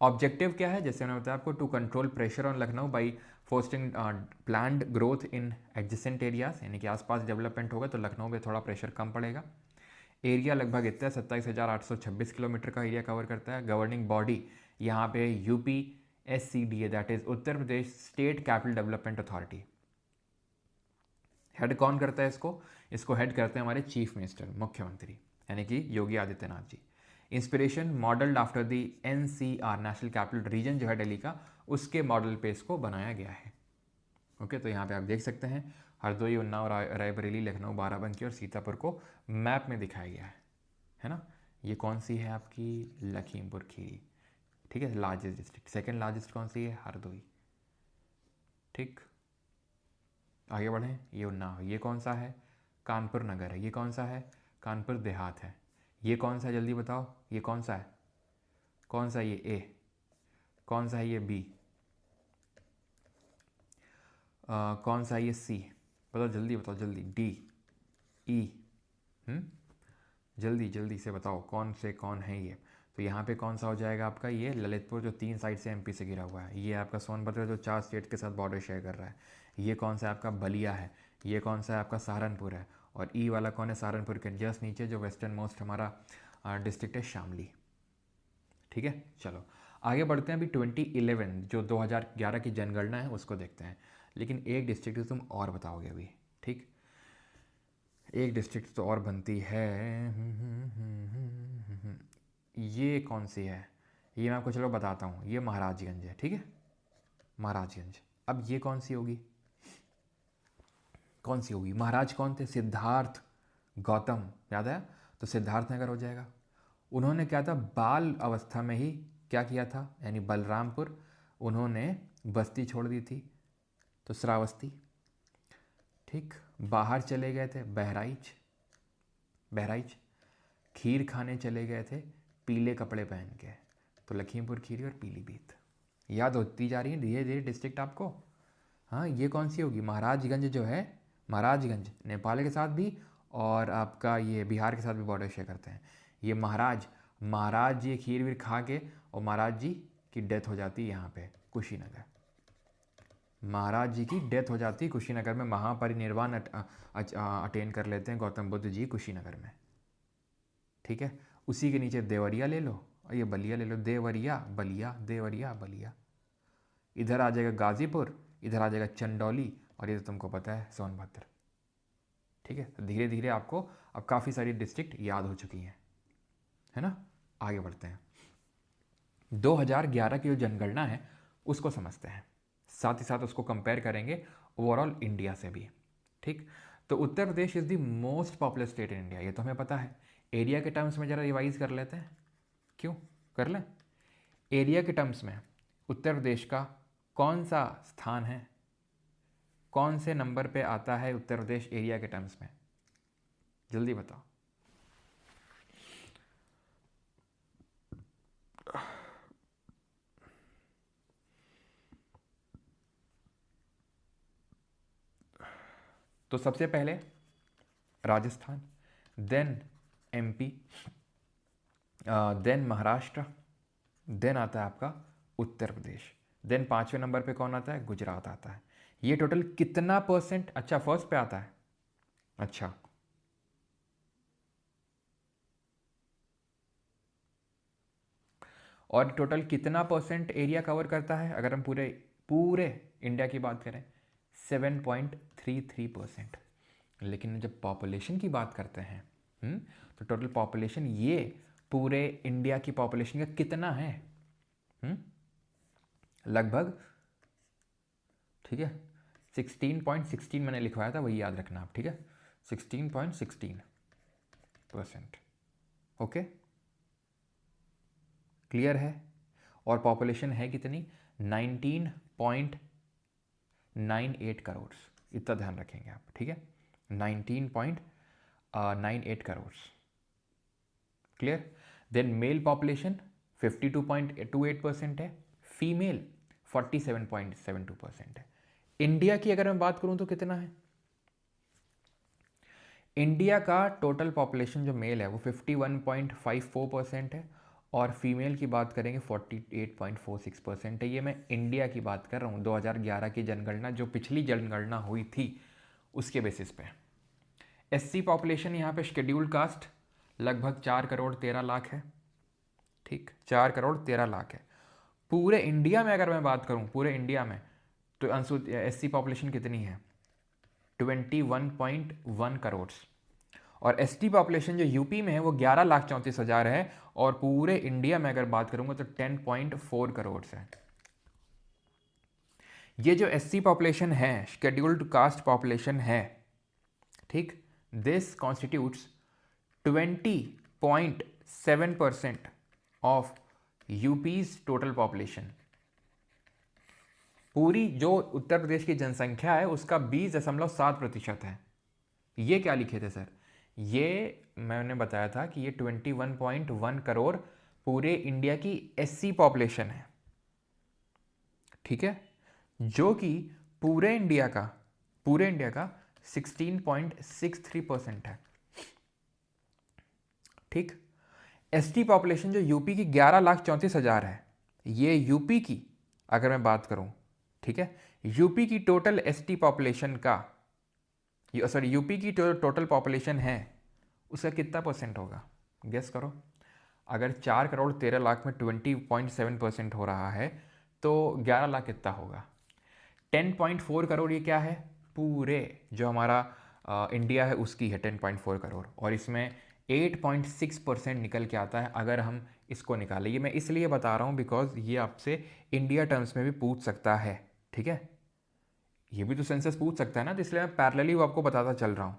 Objective क्या है, जैसे मैंने बताया आपको, to control pressure on Lucknow by fostering planned growth in adjacent areas, यानी कि आसपास डेवलपमेंट होगा तो लखनऊ पे थोड़ा प्रेशर कम पड़ेगा। एरिया लगभग इतना है, 27,826 किलोमीटर का एरिया कवर करता है। गवर्निंग बॉडी यहाँ पे UPSCDA, that is Uttar Pradesh state capital development authority. Head कौन करता है इसको? इसको हेड करते हैं हमारे चीफ मिनिस्टर, मुख्यमंत्री, यानी कि Yogi Adityanath ji. Inspiration modelled after the NCR, national capital region जो है दिल्ली का, उसके मॉडल पे इसको बनाया गया है। ओके, तो यहाँ पे आप देख सकते हैं हरदोई, उन्नाव, रायबरेली, लखनऊ, बाराबंकी और सीतापुर को मैप में दिखाया गया है ना। ये कौन सी है आपकी? लखीमपुर खीरी, ठीक है, लार्जेस्ट डिस्ट्रिक्ट। सेकेंड लार्जेस्ट कौन सी है? हरदोई। ठीक, आगे बढ़ें। ये उन्नाव, ये कौन सा है? कानपुर नगर है। ये कौन सा है? कानपुर देहात है। ये कौन सा है जल्दी बताओ, ये कौन सा है? कौन सा? ये A। कौन सा है ये B? कौन सा है ये C? बताओ जल्दी, बताओ जल्दी। D, E। जल्दी जल्दी से बताओ कौन से कौन है ये। तो यहाँ पे कौन सा हो जाएगा आपका? ये ललितपुर, जो 3 साइड से MP से घिरा हुआ है। ये आपका सोनभद्र, जो 4 स्टेट के साथ बॉर्डर शेयर कर रहा है। ये कौन सा है आपका? बलिया है। ये कौन सा है आपका? सहारनपुर है। और E वाला कौन है? सहारनपुर के जस्ट नीचे जो वेस्टर्न मोस्ट हमारा डिस्ट्रिक्ट है, शामली। ठीक है, चलो आगे बढ़ते हैं। अभी 2011 जो 2011 की जनगणना है उसको देखते हैं। लेकिन एक डिस्ट्रिक्ट तुम और बताओगे अभी, ठीक? एक डिस्ट्रिक्ट तो और बनती है। ये कौन सी है? ये मैं आपको चलो बताता हूँ। ये महाराजगंज है, ठीक है, महाराजगंज। अब ये कौन सी होगी? कौन सी होगी? महाराज कौन थे? सिद्धार्थ गौतम, याद है? तो सिद्धार्थ नगर हो जाएगा। उन्होंने क्या था, बाल अवस्था में ही क्या किया था, यानी बलरामपुर उन्होंने बस्ती छोड़ दी थी, तो श्रावस्ती। ठीक, बाहर चले गए थे बहराइच, बहराइच। खीर खाने चले गए थे पीले कपड़े पहन के, तो लखीमपुर खीरी और पीलीभीत। याद होती जा रही है धीरे धीरे डिस्ट्रिक्ट आपको। हाँ, ये कौन सी होगी? महाराजगंज जो है, महाराजगंज नेपाल के साथ भी और आपका ये बिहार के साथ भी बॉर्डर शेयर करते हैं। ये महाराज जी खीर वीर खा के और महाराज जी की डेथ हो जाती है यहाँ पे कुशीनगर। महाराज जी की डेथ हो जाती है कुशीनगर में, महापरिनिर्वाण अटेन कर लेते हैं गौतम बुद्ध जी कुशीनगर में। ठीक है, उसी के नीचे देवरिया ले लो और ये बलिया ले लो। देवरिया बलिया, देवरिया बलिया। इधर आ जाएगा गाजीपुर, इधर आ जाएगा चंदौली, और ये तो तुमको पता है सोनभद्र। ठीक है, तो धीरे धीरे आपको अब काफ़ी सारी डिस्ट्रिक्ट याद हो चुकी हैं, है ना। आगे बढ़ते हैं। 2011 की जो जनगणना है उसको समझते हैं, साथ ही साथ उसको कंपेयर करेंगे ओवरऑल इंडिया से भी। ठीक, तो Uttar Pradesh is the most populous state in India, ये तो हमें पता है। एरिया के टर्म्स में ज़रा रिवाइज कर लेते हैं, क्यों कर लें। एरिया के टर्म्स में उत्तर प्रदेश का कौन सा स्थान है, कौन से नंबर पे आता है उत्तर प्रदेश एरिया के टर्म्स में? जल्दी बताओ। तो सबसे पहले Rajasthan, then MP, then Maharashtra, then आता है आपका उत्तर प्रदेश, देन 5वें नंबर पे कौन आता है? गुजरात आता है। ये टोटल कितना %? अच्छा, फर्स्ट पे आता है। अच्छा, और टोटल कितना % एरिया कवर करता है अगर हम पूरे पूरे इंडिया की बात करें? 7.33%। लेकिन जब पॉपुलेशन की बात करते हैं तो टोटल पॉपुलेशन ये पूरे इंडिया की पॉपुलेशन का कितना है? लगभग, ठीक है, 16.16 मैंने लिखवाया था, वही याद रखना आप। ठीक है, 16.16%। ओके, क्लियर है। और पॉपुलेशन है कितनी? 19.98 करोड़, इतना ध्यान रखेंगे आप। ठीक है, 19.98 crore. Clear. Then male population 52.28% है, फीमेल 47.72% है। इंडिया की अगर मैं बात करूं तो कितना है? इंडिया का टोटल पॉपुलेशन जो मेल है वो 51.54% है, और फीमेल की बात करेंगे 48.46% है। ये मैं इंडिया की बात कर रहा हूँ, 2011 की जनगणना, जो पिछली जनगणना हुई थी उसके बेसिस पे। एससी पॉपुलेशन यहाँ पे शेड्यूल्ड कास्ट लगभग 4 करोड़ 13 लाख है। ठीक, 4 करोड़ 13 लाख है। पूरे इंडिया में अगर मैं बात करूँ, पूरे इंडिया में, तो एससी पॉपुलेशन कितनी है? 21.1 करोड़। और एसटी पॉपुलेशन जो यूपी में है वो 11,34,000 है, और पूरे इंडिया में अगर बात करूंगा तो 10.4 करोड़ है। ये जो एससी पॉपुलेशन है, शेड्यूल्ड कास्ट पॉपुलेशन है, ठीक, this constitutes 20.7% of यूपीज total population. पूरी जो उत्तर प्रदेश की जनसंख्या है उसका 20.7% है। ये क्या लिखे थे सर? ये मैंने बताया था कि ये 21.1 करोड़ पूरे इंडिया की एससी पॉपुलेशन है, ठीक है, जो कि पूरे इंडिया का 16.63% है। ठीक, एसटी पॉपुलेशन जो यूपी की 11,34,000 है, ये यूपी की अगर मैं बात करूं, ठीक है, यूपी की टोटल एसटी पॉपुलेशन का, यूपी की टोटल पॉपुलेशन है उसका कितना परसेंट होगा? गेस करो। अगर 4 करोड़ 13 लाख में 20.7% हो रहा है तो 11 लाख कितना होगा? 10.4 करोड़। ये क्या है? पूरे जो हमारा इंडिया है उसकी है 10.4 करोड़, और इसमें 8.6% निकल के आता है अगर हम इसको निकालें। ये मैं इसलिए बता रहा हूँ बिकॉज ये आपसे इंडिया टर्म्स में भी पूछ सकता है, ठीक है, ये भी तो सेंसस पूछ सकता है ना, तो इसलिए मैं पैरेलली वो आपको बताता चल रहा हूँ,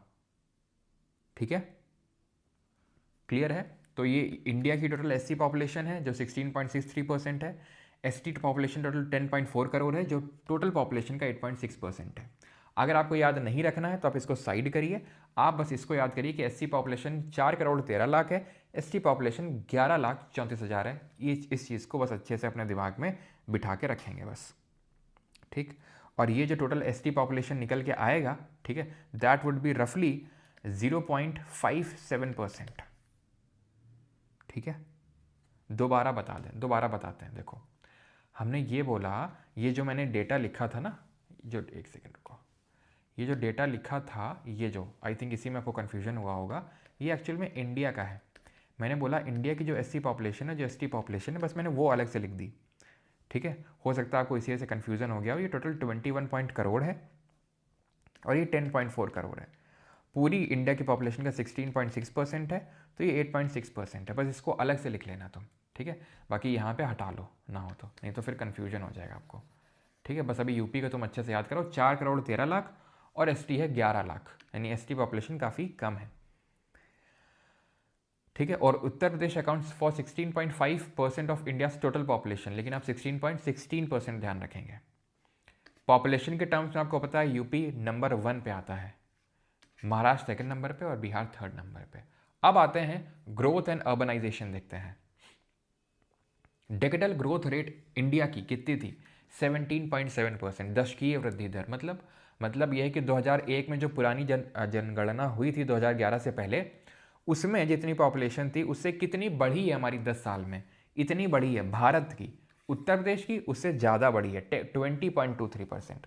ठीक है, क्लियर है? तो ये इंडिया की टोटल एससी पॉपुलेशन है जो 16.63% है, एसटी पॉपुलेशन टोटल 10.4 करोड़ है जो टोटल पॉपुलेशन का 8.6% है। अगर आपको याद नहीं रखना है तो आप इसको साइड करिए, आप बस इसको याद करिए कि एससी पॉपुलेशन 4 करोड़ 13 लाख है, एसटी पॉपुलेशन 11,34,000 है। ये इस चीज़ को बस अच्छे से अपने दिमाग में बिठा के रखेंगे बस, ठीक। और ये जो टोटल एसटी पॉपुलेशन निकल के आएगा, ठीक है, दैट वुड बी रफली 0.57%, ठीक है। दोबारा बताते हैं। देखो, हमने ये बोला, ये जो मैंने डेटा लिखा था ना, जो एक सेकेंड को, ये जो डेटा लिखा था, ये जो आई थिंक इसी में आपको कन्फ्यूजन हुआ होगा, ये एक्चुअल में इंडिया का है। मैंने बोला इंडिया की जो एससी पॉपुलेशन है, जो एसटी पॉपुलेशन है, बस मैंने वो अलग से लिख दी, ठीक है। हो सकता है आपको इसी से कन्फ्यूजन हो गया हो। ये टोटल 21 करोड़ है और ये 10.4 करोड़ है। पूरी इंडिया की पॉपुलेशन का 16.6% है, तो ये 8.6% है। बस इसको अलग से लिख लेना तुम, ठीक है। बाकी यहाँ पे हटा लो ना हो तो, नहीं तो फिर कन्फ्यूजन हो जाएगा आपको, ठीक है। बस अभी यूपी का तुम अच्छे से याद करो, 4 करोड़ 13 लाख और एसटी है 11 लाख, यानी एसटी पॉपुलेशन काफ़ी कम है, ठीक है। और Uttar Pradesh accounts for 16.5% of India's total population, लेकिन आप 16.16% ध्यान रखेंगे। पॉपुलेशन के टर्म्स में आपको पता है यूपी नंबर 1 पे आता है, महाराष्ट्र सेकंड नंबर पे और बिहार थर्ड नंबर पे। अब आते हैं ग्रोथ एंड अर्बनाइजेशन देखते हैं। डेकेडल ग्रोथ रेट इंडिया की कितनी थी? 17.7%, दशकीय वृद्धि दर। मतलब यह है कि 2001 में जो पुरानी जनगणना हुई थी 2011 से पहले, उसमें जितनी पॉपुलेशन थी उससे कितनी बढ़ी है हमारी 10 साल में? इतनी बढ़ी है भारत की, उत्तर प्रदेश की उससे ज़्यादा बढ़ी है, 20.23%।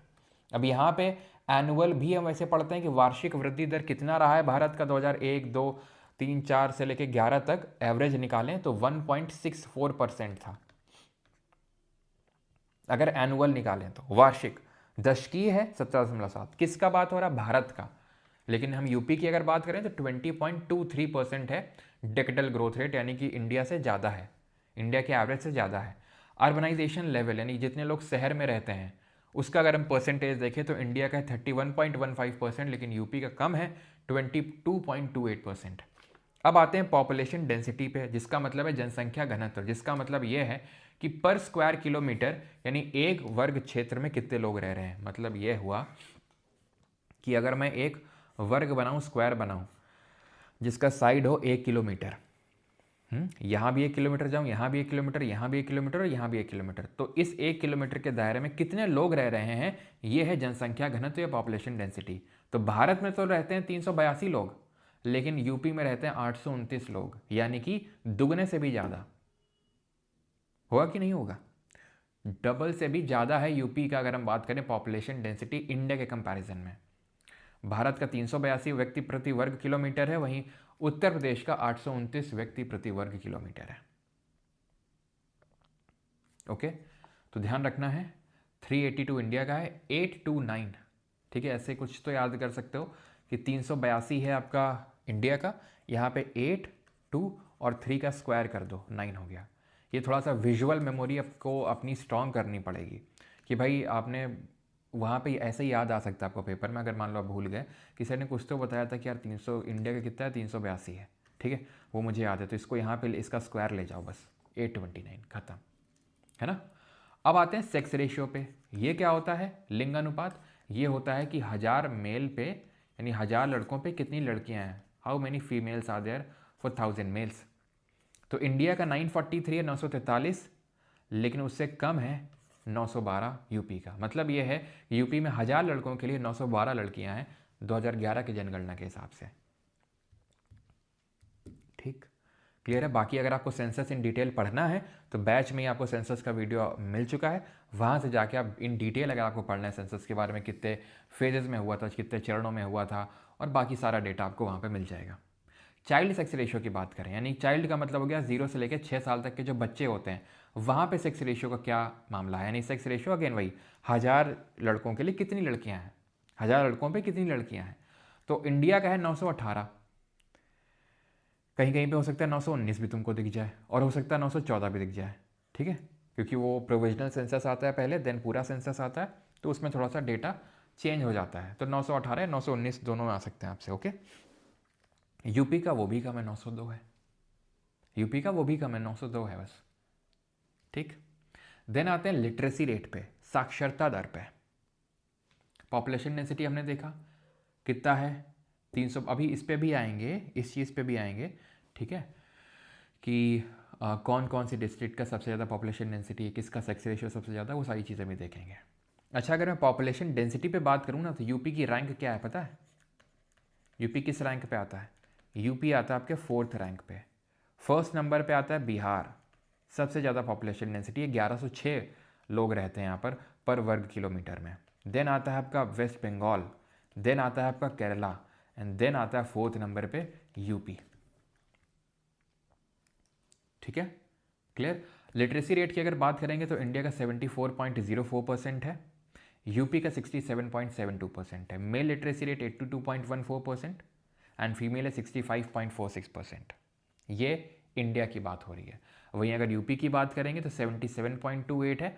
अब यहाँ पे एनुअल भी हम वैसे पढ़ते हैं कि वार्षिक वृद्धि दर कितना रहा है भारत का 2001, 2, 3, 4 से लेकर 11 तक एवरेज निकालें तो 1.64% था, अगर एनुअल निकालें तो। वार्षिक, दशकीय है 17.7। किसका बात हो रहा है? भारत का। लेकिन हम यूपी की अगर बात करें तो 20.23% है डेकेडल ग्रोथ रेट, यानी कि इंडिया से ज़्यादा है, इंडिया के एवरेज से ज़्यादा है। अर्बनाइजेशन लेवल, यानी जितने लोग शहर में रहते हैं, उसका अगर हम परसेंटेज देखें तो इंडिया का है 31.15%, लेकिन यूपी का कम है 22.28%। अब आते हैं पॉपुलेशन डेंसिटी पे, जिसका मतलब है जनसंख्या घनत्व, जिसका मतलब ये है कि पर स्क्वायर किलोमीटर, यानी एक वर्ग क्षेत्र में कितने लोग रह रहे हैं। मतलब ये हुआ कि अगर मैं एक वर्ग बनाऊं, स्क्वायर बनाऊं, जिसका साइड हो 1 किलोमीटर, यहाँ भी 1 किलोमीटर जाऊँ, यहाँ भी 1 किलोमीटर, यहाँ भी 1 किलोमीटर और यहाँ भी 1 किलोमीटर, तो इस 1 किलोमीटर के दायरे में कितने लोग रह रहे हैं, ये है जनसंख्या घनत्व या पॉपुलेशन डेंसिटी। तो भारत में तो रहते हैं 382 लोग, लेकिन यूपी में रहते हैं 829 लोग, यानी कि दुगने से भी ज़्यादा, होगा कि नहीं होगा? डबल से भी ज़्यादा है यूपी का अगर हम बात करें पॉपुलेशन डेंसिटी इंडिया के कंपैरिजन में। भारत का 382 व्यक्ति प्रति वर्ग किलोमीटर है, वहीं उत्तर प्रदेश का 829 व्यक्ति प्रति वर्ग किलोमीटर है। ओके, तो ध्यान रखना है 382 इंडिया का है, 829, ठीक है, ऐसे कुछ तो याद कर सकते हो कि 382 है आपका इंडिया का, यहाँ पे 8 2 और 3 का स्क्वायर कर दो, 9 हो गया। ये थोड़ा सा विजुअल मेमोरी आपको अपनी स्ट्रॉन्ग करनी पड़ेगी कि भाई आपने वहाँ पे ऐसे ही याद आ सकता है आपको पेपर में, अगर मान लो आप भूल गए, किसी ने कुछ तो बताया था कि यार 300 इंडिया का कितना है, 382 है, ठीक है, वो मुझे याद है, तो इसको यहाँ पे इसका स्क्वायर ले जाओ बस, 829 खत्म, है ना। अब आते हैं सेक्स रेशियो पे। ये क्या होता है? लिंग अनुपात। ये होता है कि 1000 मेल पे, यानी 1000 लड़कों पे कितनी लड़कियां हैं, how many females are there for 1000 males. तो इंडिया का 943 है, 943, लेकिन उससे कम है 912 यूपी का। मतलब ये है यूपी में 1000 लड़कों के लिए 912 लड़कियां हैं 2011 की जनगणना के हिसाब से। ठीक, क्लियर है। बाकी अगर आपको सेंसस इन डिटेल पढ़ना है तो बैच में ही आपको सेंसस का वीडियो मिल चुका है, वहाँ से जाके आप इन डिटेल अगर आपको पढ़ना है सेंसस के बारे में, कितने फेजेस में हुआ था, कितने चरणों में हुआ था, और बाकी सारा डेटा आपको वहाँ पे मिल जाएगा। चाइल्ड सेक्स रेशियो की बात करें, यानी चाइल्ड का मतलब हो गया 0 से लेकर 6 साल तक के जो बच्चे होते हैं, वहाँ पे सेक्स रेशियो का क्या मामला है। यानी सेक्स रेशियो अगेन वही 1000 लड़कों के लिए कितनी लड़कियाँ हैं, 1000 लड़कों पे कितनी लड़कियाँ हैं। तो इंडिया का है 918, कहीं कहीं पे हो सकता है 919 भी तुमको दिख जाए, और हो सकता है 914 भी दिख जाए, ठीक है, क्योंकि वो प्रोविजनल सेंसस आता है पहले, देन पूरा सेंसस आता है, तो उसमें थोड़ा सा डेटा चेंज हो जाता है। तो 918 919 दोनों आ सकते हैं आपसे। ओके, यूपी का वो भी कम है, 902 है, यूपी का वो भी कम है, 902 है बस। ठीक, देन आते हैं लिटरेसी रेट पे, साक्षरता दर पे। पॉपुलेशन डेंसिटी हमने देखा कितना है 300, अभी इस पे भी आएंगे, इस चीज़ पे भी आएंगे, ठीक है, कि कौन कौन सी डिस्ट्रिक्ट का सबसे ज़्यादा पॉपुलेशन डेंसिटी है, किसका सेक्स रेशियो सबसे ज़्यादा, वो सारी चीज़ें भी देखेंगे। अच्छा, अगर मैं पॉपुलेशन डेंसिटी पे बात करूँ ना, तो यूपी की रैंक क्या है पता है? यूपी किस रैंक पे आता है? यूपी आता है आपके 4th रैंक पे। फर्स्ट नंबर पे आता है बिहार, सबसे ज़्यादा पॉपुलेशन डेंसिटी है, 1106 लोग रहते हैं यहाँ पर वर्ग किलोमीटर में। देन आता है आपका वेस्ट बंगाल, देन आता है आपका केरला, एंड देन आता है 4th नंबर पे यूपी। ठीक है, क्लियर। लिटरेसी रेट की अगर बात करेंगे तो इंडिया का 74.04% है, यूपी का 67.72% है। Mail literacy rate 82.14% and female है 65.46%। ये इंडिया की बात हो रही है। वहीं अगर यूपी की बात करेंगे तो 77.28 है।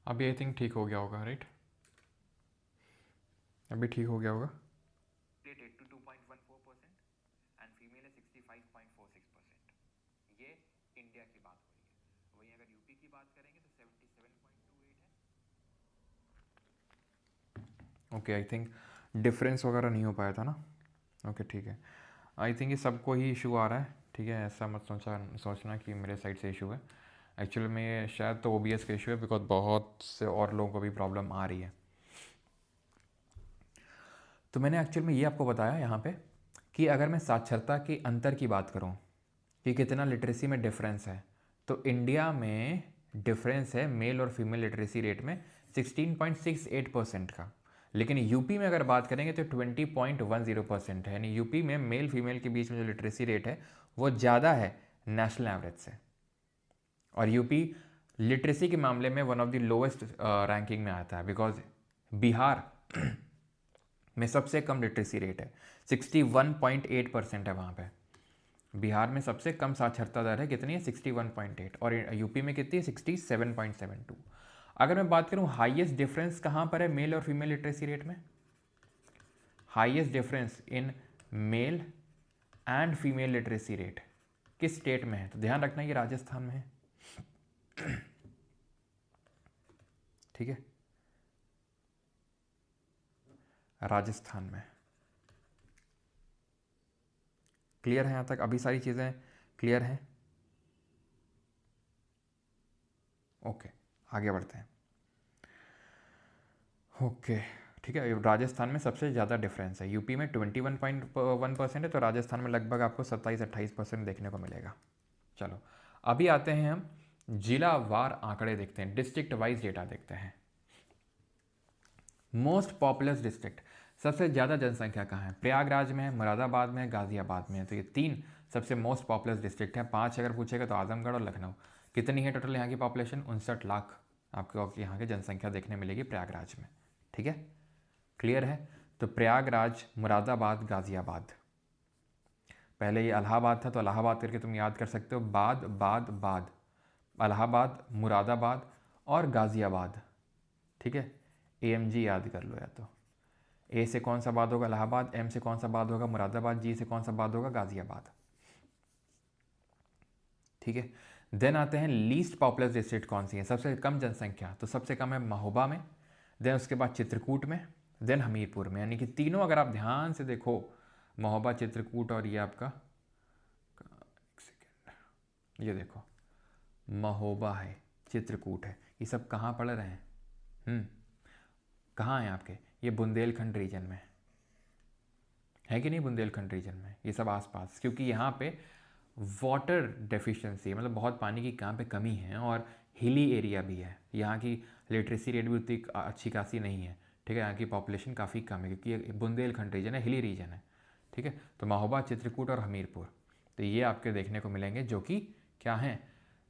अभी आई थिंक ठीक हो गया होगा, राइट? अभी ठीक हो गया होगा। 82.14% एंड फीमेल है 65.46%। ये इंडिया की बात हो रही है। वहीं अगर यूपी की बात करेंगे तो 77.28 है। ओके, आई थिंक डिफरेंस वगैरह नहीं हो पाया था ना। ओके ठीक है, आई थिंक ये सबको ही इशू आ रहा है, ठीक है। ऐसा मत सोचना कि मेरे साइड से इशू है। एक्चुअल में ये शायद तो ओबीएस का इशू है, बिकॉज बहुत से और लोगों को भी प्रॉब्लम आ रही है। तो मैंने एक्चुअल में ये आपको बताया यहाँ पे कि अगर मैं साक्षरता के अंतर की बात करूँ कि कितना लिटरेसी में डिफरेंस है, तो इंडिया में डिफरेंस है मेल और फीमेल लिटरेसी रेट में 16.68% का। लेकिन यूपी में अगर बात करेंगे तो 20.10% है, यानी यूपी में मेल फीमेल के बीच में जो लिटरेसी रेट है वो ज़्यादा है नेशनल एवरेज से। और यूपी लिटरेसी के मामले में one of the lowest ranking में आता है, बिकॉज बिहार में सबसे कम लिटरेसी रेट है, 61.8% है वहाँ पे। बिहार में सबसे कम साक्षरता दर है, कितनी है 61.8, और यूपी में कितनी है 67.72। अगर मैं बात करूँ हाईएस्ट डिफरेंस कहाँ पर है मेल और फीमेल लिटरेसी रेट में, highest difference in male and female literacy rate किस स्टेट में है, तो ध्यान रखना ये राजस्थान में है, ठीक है, राजस्थान में। क्लियर है यहाँ तक, अभी सारी चीज़ें क्लियर हैं? ओके, आगे बढ़ते हैं। ओके ठीक है, राजस्थान में सबसे ज़्यादा डिफरेंस है, यूपी में 21.1% है, तो राजस्थान में लगभग आपको 27-28% देखने को मिलेगा। चलो अभी आते हैं हम जिला वार आंकड़े देखते हैं, डिस्ट्रिक्ट वाइज डेटा देखते हैं। मोस्ट पॉपुलस डिस्ट्रिक्ट, सबसे ज़्यादा जनसंख्या कहाँ है, प्रयागराज में है, मुरादाबाद में है, गाजियाबाद में है। तो ये तीन सबसे मोस्ट पॉपुलस डिस्ट्रिक्ट हैं। 5 अगर पूछेगा तो आजमगढ़ और लखनऊ। कितनी है टोटल यहाँ की पॉपुलेशन, 59 लाख आपको यहाँ की जनसंख्या देखने मिलेगी प्रयागराज में, ठीक है, क्लियर है। तो प्रयागराज, मुरादाबाद, गाजियाबाद, पहले ये इलाहाबाद था तो इलाहाबाद करके तुम याद कर सकते हो, बाद बाद बाद, इलाहाबाद, मुरादाबाद और गाजियाबाद, ठीक है। एएमजी याद कर लो, या तो ए से कौन सा बाद होगा इलाहाबाद, एम से कौन सा बाद होगा मुरादाबाद, जी से कौन सा बाद होगा गाजियाबाद, ठीक है। देन आते हैं लीस्ट पॉपुलस डिस्ट्रिक्ट कौन सी है, सबसे कम जनसंख्या, तो सबसे कम है महोबा में, देन उसके बाद चित्रकूट में, देन हमीरपुर में। यानी कि तीनों अगर आप ध्यान से देखो, महोबा, चित्रकूट और ये आपका, एक सेकेंड, ये देखो महोबा है, चित्रकूट है, ये सब कहाँ पड़ रहे हैं, कहाँ हैं आपके, ये बुंदेलखंड रीजन में है कि नहीं, बुंदेलखंड रीजन में, ये सब आसपास, क्योंकि यहाँ पे वाटर डेफिशिएंसी मतलब बहुत पानी की कहाँ पे कमी है, और हिली एरिया भी है, यहाँ की लिटरेसी रेट भी उतनी अच्छी खासी नहीं है, ठीक है। यहाँ की पॉपुलेशन काफ़ी कम है क्योंकि ये बुंदेलखंड रीजन है, हिली रीजन है, ठीक है। तो महोबा, चित्रकूट और हमीरपुर, तो ये आपके देखने को मिलेंगे जो कि क्या हैं,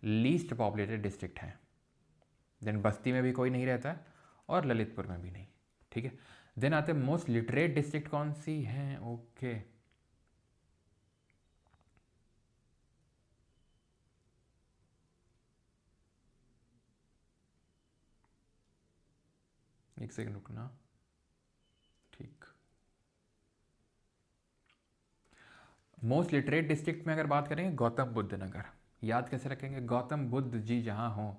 लीस्ट पॉपुलेटेड डिस्ट्रिक्ट हैं। देन बस्ती में भी कोई नहीं रहता है और ललितपुर में भी नहीं, ठीक है। देन आते हैं मोस्ट लिटरेट डिस्ट्रिक्ट कौन सी हैं, ओके, एक सेकंड रुकना, ठीक। मोस्ट लिटरेट डिस्ट्रिक्ट में अगर बात करेंगे गौतम बुद्ध नगर, याद कैसे रखेंगे, गौतम बुद्ध जी जहाँ हों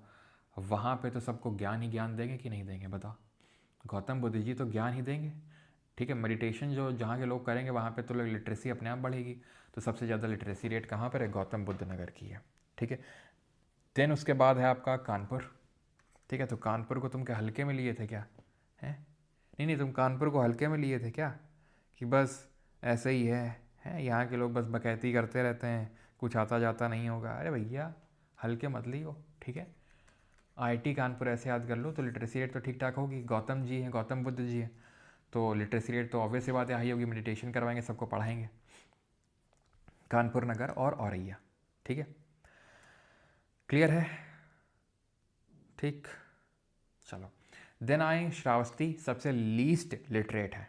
वहाँ पे तो सबको ज्ञान ही ज्ञान देंगे कि नहीं देंगे, बताओ। गौतम बुद्ध जी तो ज्ञान ही देंगे, ठीक है। मेडिटेशन जो जहाँ के लोग करेंगे वहाँ पे तो लिटरेसी अपने आप बढ़ेगी। तो सबसे ज़्यादा लिटरेसी रेट कहाँ पर है, गौतम बुद्ध नगर की है, ठीक है। देन उसके बाद है आपका कानपुर, ठीक है। तो कानपुर को तुम क्या हल्के में लिए थे क्या, हैं, नहीं नहीं, तुम कानपुर को हल्के में लिए थे क्या, कि बस ऐसे ही है यहाँ के लोग बस बकैती करते रहते हैं, कुछ आता जाता नहीं होगा, अरे भैया हल्के मत लियो, ठीक है। आईआईटी कानपुर ऐसे याद कर लो, तो लिटरेसी रेट तो ठीक ठाक होगी, गौतम जी हैं, गौतम बुद्ध जी हैं, तो लिटरेसी रेट तो ऑब्वियस सी बात है हाई होगी, मेडिटेशन करवाएंगे, सबको पढ़ाएंगे। कानपुर नगर और औरैया, ठीक है, क्लियर है, ठीक। चलो देन आए श्रावस्ती, सबसे लीस्ट लिटरेट है,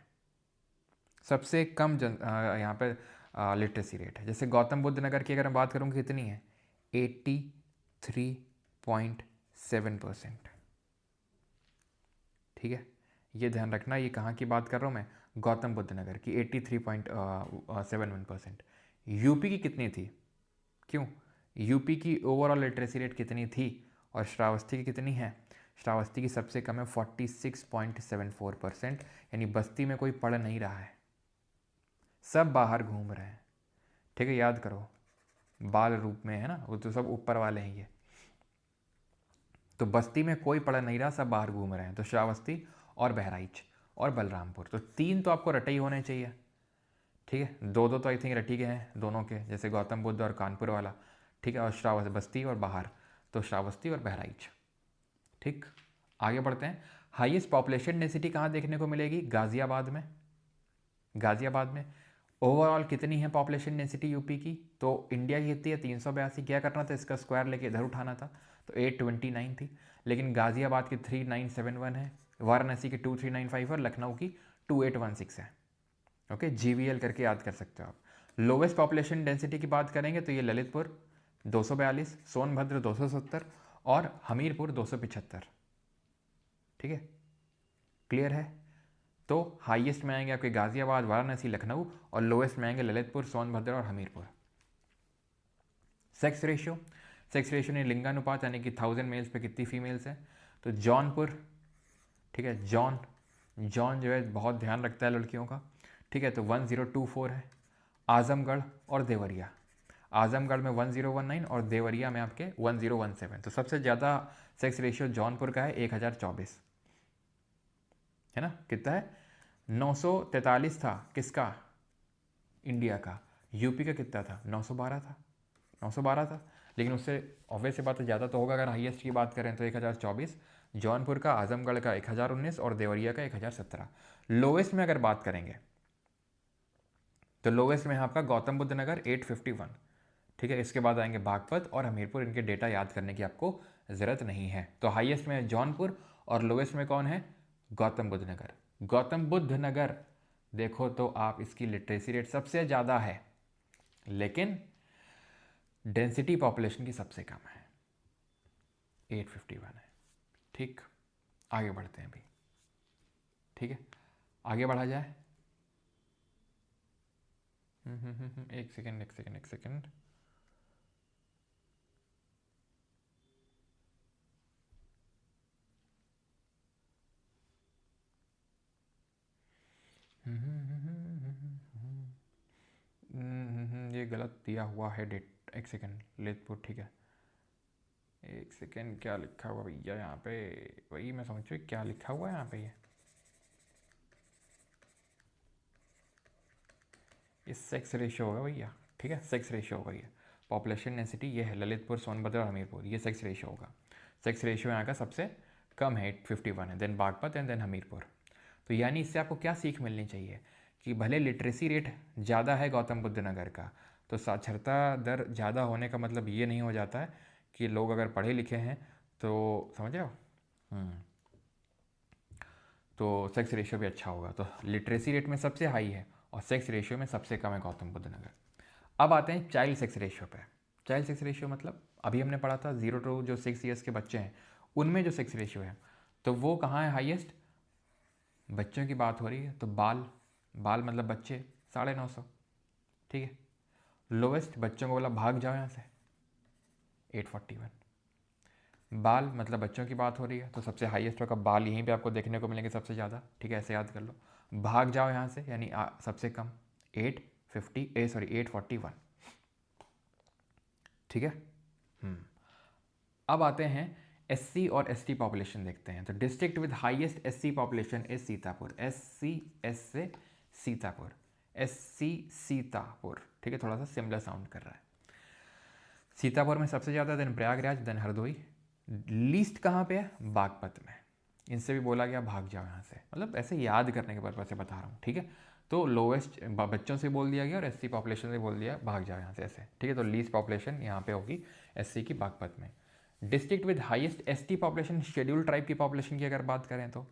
सबसे कम यहाँ पे लिटरेसी रेट है। जैसे गौतम बुद्ध नगर की अगर मैं बात करूँ कितनी है, 83.7%, ठीक है। ये ध्यान रखना, ये कहाँ की बात कर रहा हूँ मैं, गौतम बुद्ध नगर की 83.71%। यूपी की कितनी थी, क्यों, यूपी की ओवरऑल लिटरेसी रेट कितनी थी और श्रावस्ती की कितनी है, श्रावस्ती की सबसे कम है 46.74%, यानी बस्ती में कोई पढ़ नहीं रहा है, सब बाहर घूम रहे हैं। ठीक है, याद करो, बाल रूप में है ना, वो तो सब ऊपर वाले हैं ये। तो बस्ती में कोई पढ़ नहीं रहा, सब बाहर घूम रहे हैं। तो श्रावस्ती और बहराइच और बलरामपुर, तो 3 तो आपको रटे ही होने चाहिए। ठीक है, 2 तो आई थिंक रटी गए हैं दोनों के, जैसे गौतम बुद्ध और कानपुर वाला। ठीक है, और श्रावस्ती बस्ती और बाहर, तो श्रावस्ती और बहराइच। ठीक, आगे बढ़ते हैं। हाईएस्ट पॉपुलेशन डेंसिटी कहाँ देखने को मिलेगी, गाज़ियाबाद में। गाज़ियाबाद में ओवरऑल कितनी है पॉपुलेशन डेंसिटी यूपी की, तो इंडिया की कितनी है 382, क्या करना था, इसका स्क्वायर लेके इधर उठाना था, तो 829 थी। लेकिन गाज़ियाबाद की 3971 है, वाराणसी की 2395 और लखनऊ की 2816 है। ओके, GVL करके याद कर सकते हो आप। लोवेस्ट पॉपुलेशन डेंसिटी की बात करेंगे तो ये ललितपुर 242, सोनभद्र 270 और हमीरपुर 275। ठीक है, क्लियर है। तो हाईएस्ट में आएंगे आपके गाजियाबाद, वाराणसी, लखनऊ, और लोएस्ट में आएंगे ललितपुर, सोनभद्र और Hamirpur. Sex ratio, sex ratio ने लिंगानुपात, यानी कि 1000 मेल्स पे कितनी फीमेल्स हैं, तो जौनपुर, ठीक है, जौन जो है बहुत ध्यान रखता है लड़कियों का। ठीक है, तो 1024 है। आजमगढ़ और देवरिया, आजमगढ़ में 1019 और देवरिया में आपके 1017। तो सबसे ज़्यादा सेक्स रेशियो जौनपुर का है 1024, है ना, कितना है 943 था, किसका, इंडिया का। यूपी का कितना था, 912 था, 912 था। लेकिन उससे ऑब्वियस सी बात है ज़्यादा तो होगा, अगर हाईएस्ट की बात करें तो 1024 जौनपुर का, आजमगढ़ का 1019 और देवरिया का 1017। लोवेस्ट में अगर बात करेंगे तो लोवेस्ट में है आपका गौतम बुद्ध नगर 851। ठीक है, इसके बाद आएंगे बागपत और हमीरपुर, इनके डेटा याद करने की आपको ज़रूरत नहीं है। तो हाईएस्ट में जौनपुर और लोवेस्ट में कौन है, गौतम बुद्ध नगर। गौतम बुद्ध नगर देखो तो आप, इसकी लिटरेसी रेट सबसे ज़्यादा है, लेकिन डेंसिटी पॉपुलेशन की सबसे कम है, 851 है। ठीक, आगे बढ़ते हैं अभी। ठीक है, आगे बढ़ा जाए। एक सेकेंड। ये गलत दिया हुआ है डेट, एक सेकेंड, ललितपुर, ठीक है, एक सेकेंड, क्या लिखा हुआ भैया यहाँ पे, वही मैं समझ क्या लिखा हुआ है यहाँ पे, ये सेक्स रेशियो होगा भैया। ठीक है, सेक्स रेशियो होगा, ये पॉपुलेशन डेंसिटी ये है, ललितपुर, सोनभद्र और हमीरपुर, ये सेक्स रेशियो होगा। सेक्स रेशियो यहाँ का सबसे कम है 851 है, then Baghpat and then Hamirpur. तो यानी इससे आपको क्या सीख मिलनी चाहिए कि भले लिटरेसी रेट ज़्यादा है गौतम बुद्ध नगर का, तो साक्षरता दर ज़्यादा होने का मतलब ये नहीं हो जाता है कि लोग अगर पढ़े लिखे हैं तो, समझ रहे हो, तो सेक्स रेशियो भी अच्छा होगा। तो लिटरेसी रेट में सबसे हाई है और सेक्स रेशियो में सबसे कम है गौतम बुद्ध नगर। अब आते हैं चाइल्ड सेक्स रेशियो पे। चाइल्ड सेक्स रेशियो मतलब अभी हमने पढ़ा था 0 to जो 6 ईयर्स के बच्चे हैं उनमें जो सेक्स रेशियो है, तो वो कहाँ है हाईएस्ट, बच्चों की बात हो रही है, तो बाल मतलब बच्चे 950। ठीक है, लोवेस्ट बच्चों को बोला भाग जाओ यहाँ से 841। बाल मतलब बच्चों की बात हो रही है, तो सबसे हाईएस्ट होगा बाल, यहीं पे आपको देखने को मिलेंगे सबसे ज़्यादा। ठीक है, ऐसे याद कर लो, भाग जाओ यहाँ से यानी सबसे कम 841। ठीक है, अब आते हैं SC और ST पॉपुलेशन देखते हैं। तो district with highest SC population is Sitapur, SC से सीतापुर, SC सीतापुर। ठीक है, थोड़ा सा सिमिलर साउंड कर रहा है। सीतापुर में सबसे ज़्यादा, then Prayagraj, then Hardoi. Least कहाँ पे है, बागपत में। इनसे भी बोला गया भाग जाओ यहाँ से, मतलब ऐसे याद करने के पर्पज से बता रहा हूँ। ठीक है, तो लोवेस्ट बच्चों से बोल दिया गया और SC पॉपुलेशन से बोल दिया भाग जाओ यहाँ से, ऐसे। ठीक है, तो लीस्ट पॉपुलेशन यहाँ पे होगी SC की बागपत में। District with highest ST population, schedule tribe की पॉपुलेशन की अगर बात करें तो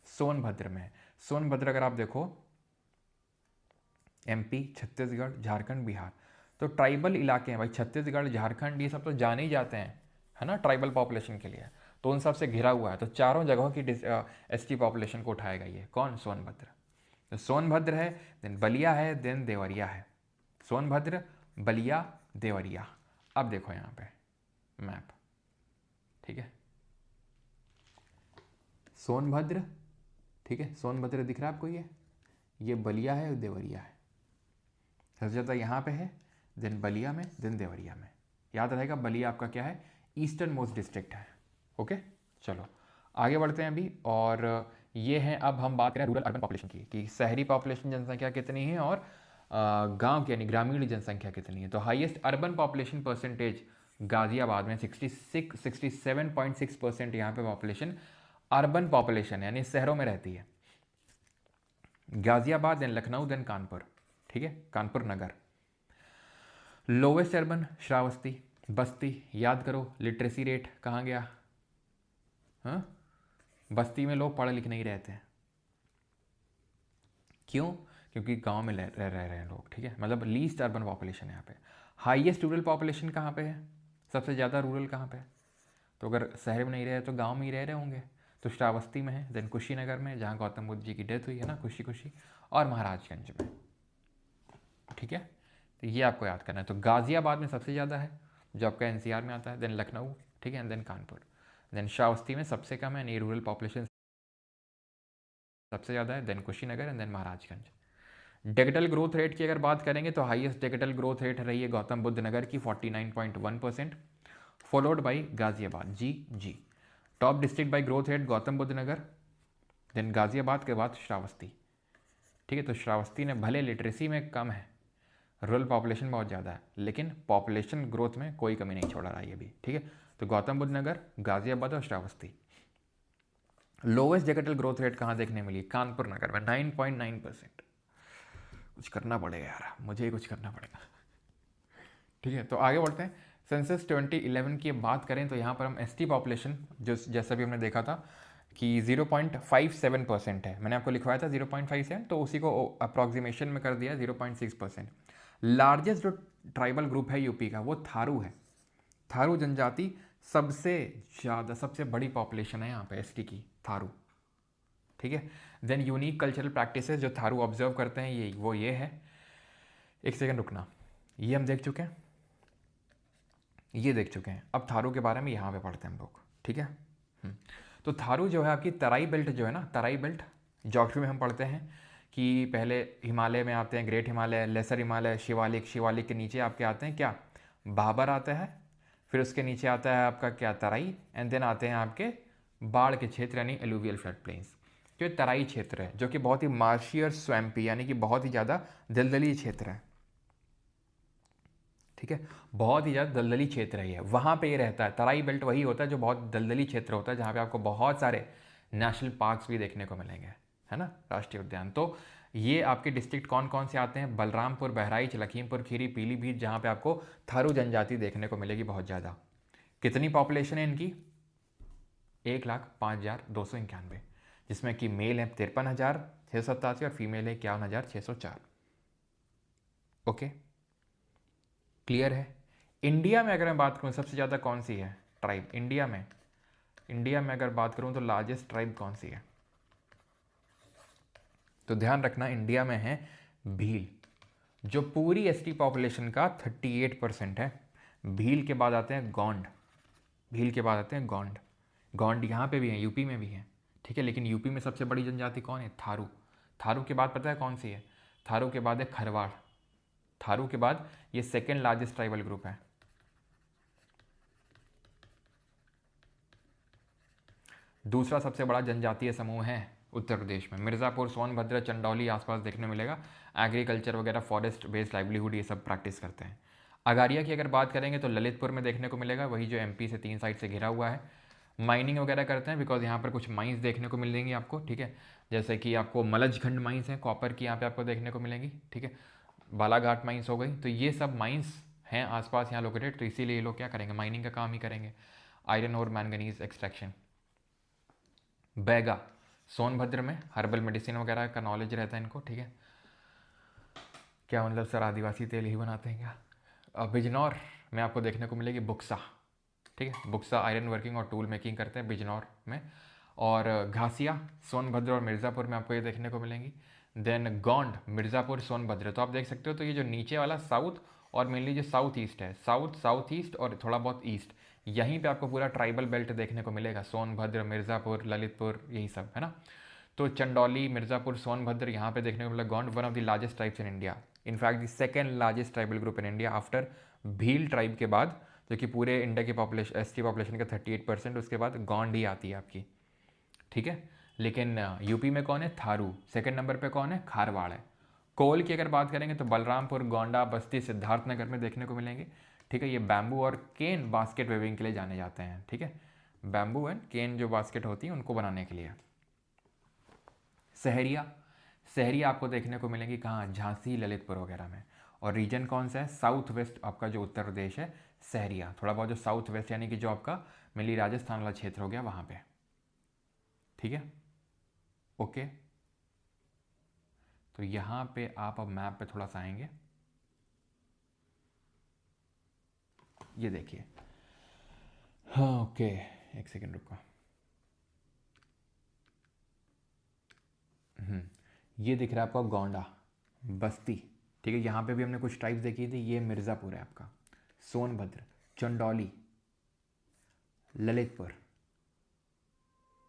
सोनभद्र में। सोनभद्र अगर आप देखो MP, छत्तीसगढ़, झारखंड, बिहार, तो ट्राइबल इलाके हैं भाई, छत्तीसगढ़, झारखंड, ये सब तो जाने ही जाते हैं, है ना, ट्राइबल पॉपुलेशन के लिए। तो उन सब से घिरा हुआ है, तो चारों जगहों की एसटी पॉपुलेशन को उठाएगा ये कौन, सोनभद्र। तो सोनभद्र है, देन बलिया है, देन देवरिया है। सोनभद्र, बलिया, देवरिया। अब देखो यहाँ पे मैप, ठीक है, सोनभद्र, ठीक है, सोनभद्र दिख रहा है आपको, ये बलिया है और देवरिया है। सबसे ज़्यादा यहाँ पे है, देन बलिया में, देन देवरिया में। याद रहेगा बलिया आपका क्या है, ईस्टर्न मोस्ट डिस्ट्रिक्ट है। ओके, चलो आगे बढ़ते हैं अभी। और ये है, अब हम बात करें रूरल अर्बन पॉपुलेशन की, कि शहरी पॉपुलेशन जनसंख्या कितनी है और गांव की यानी ग्रामीण जनसंख्या कितनी है। तो highest urban population percentage Ghaziabad में 67.6% यहाँ पे पॉपुलेशन अर्बन पॉपुलेशन यानी शहरों में रहती है। गाजियाबाद, देन लखनऊ, देन कानपुर, ठीक है, कानपुर नगर। लोवेस्ट अर्बन श्रावस्ती, बस्ती। याद करो लिटरेसी रेट कहाँ गया, हाँ, बस्ती में लोग पढ़े लिखे नहीं रहते हैं। क्यों? क्योंकि गांव में रह रहे हैं लोग, ठीक है, मतलब लीस्ट अर्बन पॉपुलेशन है यहाँ पे। हाईएस्ट रूरल पॉपुलेशन कहाँ पे है, सबसे ज़्यादा रूरल कहाँ पे है? तो अगर शहर में नहीं रहे तो गांव में ही रह रहे होंगे, तो श्रावस्ती में है, देन कुशीनगर में जहाँ गौतम बुद्ध जी की डेथ हुई है ना, खुशी, और महाराजगंज में, ठीक है। तो ये आपको याद करना है। तो गाजियाबाद में सबसे ज़्यादा है जो आपका एनसीआर में आता है, देन लखनऊ, ठीक है, देन कानपुर, देन श्रावस्ती में सबसे कम है यानी रूरल पॉपुलेशन सबसे ज़्यादा है, then Kushinagar and then Maharajganj. Digital growth rate की अगर बात करेंगे तो हाईएस्ट डिजिटल ग्रोथ रेट रही है गौतम बुद्ध नगर की 49.1%, फॉलोड बाई गाजियाबाद, जी। Top district by growth rate Gautam Buddh Nagar, then Ghaziabad के बाद श्रावस्ती, ठीक है। तो श्रावस्ती ने भले लिटरेसी में कम है, रूरल पॉपुलेशन बहुत ज़्यादा है, लेकिन पॉपुलेशन ग्रोथ में कोई कमी नहीं छोड़ा रहा है ये भी, ठीक है। तो गौतम बुद्ध नगर, गाजियाबाद और Shravasti. Lowest digital growth rate कहाँ देखने मिली? कानपुर नगर में 9.9%। कुछ करना पड़ेगा यार, मुझे ही कुछ करना पड़ेगा, ठीक है। तो आगे बढ़ते हैं। सेंसस 2011 की बात करें तो यहाँ पर हम एसटी पॉपुलेशन जो जैसा भी हमने देखा था कि 0.57% है, मैंने आपको लिखवाया था 0.57, तो उसी को अप्रॉक्सीमेशन में कर दिया 0.6%। लार्जेस्ट जो ट्राइबल ग्रुप है यूपी का वो थारू है। थारू जनजाति सबसे ज़्यादा, सबसे बड़ी पॉपुलेशन है यहाँ पे एसटी की, थारू, ठीक है। देन यूनिक कल्चरल प्रैक्टिसेस जो थारू ऑब्जर्व करते हैं ये है, एक सेकंड रुकना, ये हम देख चुके हैं, ये देख चुके हैं। अब थारू के बारे में यहाँ पे पढ़ते हैं हम लोग, ठीक है। तो थारू जो है आपकी तराई बेल्ट जो है ना, तराई बेल्ट ज्योग्राफी में हम पढ़ते हैं कि पहले हिमालय में आते हैं, ग्रेट हिमालय, लेसर हिमालय, शिवालिक, शिवालिक के नीचे आपके आते हैं क्या, बाबर आता है, फिर उसके नीचे आता है आपका क्या, तराई, एंड देन आते हैं आपके बाढ़ के क्षेत्र यानी एलुवियल फ्लड प्लेन्स। जो तराई क्षेत्र है जो कि बहुत ही मार्शी और स्वैम्पी यानी कि बहुत ही ज़्यादा दलदली क्षेत्र है, ठीक है, बहुत ही ज़्यादा दलदली क्षेत्र है ये, वहाँ पे ये रहता है। तराई बेल्ट वही होता है जो बहुत दलदली क्षेत्र होता है, जहाँ पे आपको बहुत सारे नेशनल पार्क्स भी देखने को मिलेंगे, है ना, राष्ट्रीय उद्यान। तो ये आपके डिस्ट्रिक्ट कौन कौन से आते हैं? बलरामपुर, बहराइच, लखीमपुर खीरी, पीलीभीत, जहाँ पे आपको थारू जनजाति देखने को मिलेगी बहुत ज़्यादा। कितनी पॉपुलेशन है इनकी? 1,05,291, जिसमें कि मेल है 53,687 और फीमेल है 51,604। ओके, क्लियर है। इंडिया में अगर मैं बात करूँ सबसे ज़्यादा कौन सी है ट्राइब इंडिया में अगर बात करूँ तो लार्जेस्ट ट्राइब कौन सी है? तो ध्यान रखना इंडिया में है भील, जो पूरी एसटी पॉपुलेशन का 38% है। भील के बाद आते हैं गौंड, गौंड यहाँ पे भी है, यूपी में भी है, ठीक है। लेकिन यूपी में सबसे बड़ी जनजाति कौन है? थारू। थारू के बाद पता है कौन सी है? थारू के बाद है खरवाड़। थारू के बाद ये सेकेंड लार्जेस्ट ट्राइबल ग्रुप है। दूसरा सबसे बड़ा जनजातीय समूह है उत्तर प्रदेश में, मिर्ज़ापुर, सोनभद्र, चंदौली आसपास देखने मिलेगा। एग्रीकल्चर वगैरह, फॉरेस्ट बेस्ड लाइवलीहुड ये सब प्रैक्टिस करते हैं। अगारिया की अगर बात करेंगे तो ललितपुर में देखने को मिलेगा, वही जो एमपी से 3 साइड से घिरा हुआ है। माइनिंग वगैरह करते हैं बिकॉज यहाँ पर कुछ माइंस देखने को मिलेंगी आपको, ठीक है, जैसे कि आपको मलजखंड माइंस हैं, कॉपर की यहाँ पे आपको देखने को मिलेंगी, ठीक है। बालाघाट माइंस हो गई, तो ये सब माइंस हैं आसपास यहाँ लोकेटेड, तो इसीलिए ये लोग क्या करेंगे? माइनिंग का काम ही करेंगे, आयरन और मैंगनीज एक्सट्रैक्शन। बैगा, सोनभद्र में हर्बल मेडिसिन वगैरह का नॉलेज रहता है इनको, ठीक है। क्या मतलब सर, आदिवासी तेल ही बनाते हैं क्या? बिजनौर में आपको देखने को मिलेगी बुक्सा, ठीक है। बुक्सा आयरन वर्किंग और टूल मेकिंग करते हैं बिजनौर में, और घासिया सोनभद्र और मिर्ज़ापुर में आपको ये देखने को मिलेंगी। देन गोंड मिर्ज़ापुर सोनभद्र, तो आप देख सकते हो तो ये जो नीचे वाला साउथ और मेनली जो साउथ ईस्ट है, साउथ साउथ ईस्ट और थोड़ा बहुत ईस्ट, यहीं पे आपको पूरा ट्राइबल बेल्ट देखने को मिलेगा, सोनभद्र मिर्ज़ापुर ललितपुर यही सब है ना। तो चंदौली मिर्ज़ापुर सोनभद्र यहाँ पे देखने को मिला। Gond one of the largest tribes in India, in fact the second largest tribal group in India after Bhil tribe के बाद, जो कि पूरे इंडिया की पॉपुलेशन एसटी पॉपुलेशन का 38%, उसके बाद गोंड ही आती है आपकी, ठीक है। लेकिन यूपी में कौन है? थारू। सेकंड नंबर पे कौन है? खारवाड़ है। कोल की अगर बात करेंगे तो बलरामपुर गोंडा बस्ती सिद्धार्थनगर में देखने को मिलेंगे, ठीक है। ये बैम्बू और केन बास्केट वेविंग के लिए जाने जाते हैं, ठीक है। बैम्बू एंड केन जो बास्केट होती है उनको बनाने के लिए। सहरिया, सहरिया आपको देखने को मिलेंगी कहाँ? झांसी ललितपुर वगैरह में। और रीजन कौन सा है? साउथ वेस्ट आपका जो उत्तर प्रदेश है, सहरिया। थोड़ा बहुत जो साउथ वेस्ट यानी कि जो आपका मेनली राजस्थान वाला क्षेत्र हो गया वहाँ पे, ठीक है। ओके, तो यहाँ पे आप अब मैप पे थोड़ा सा आएंगे, ये देखिए। हाँ ओके, एक सेकेंड रुको। ये दिख रहा है आपका गोंडा बस्ती, ठीक है। यहाँ पे भी हमने कुछ ट्राइब्स देखी थी। ये मिर्ज़ापुर है आपका, सोनभद्र, चंदौली, ललितपुर,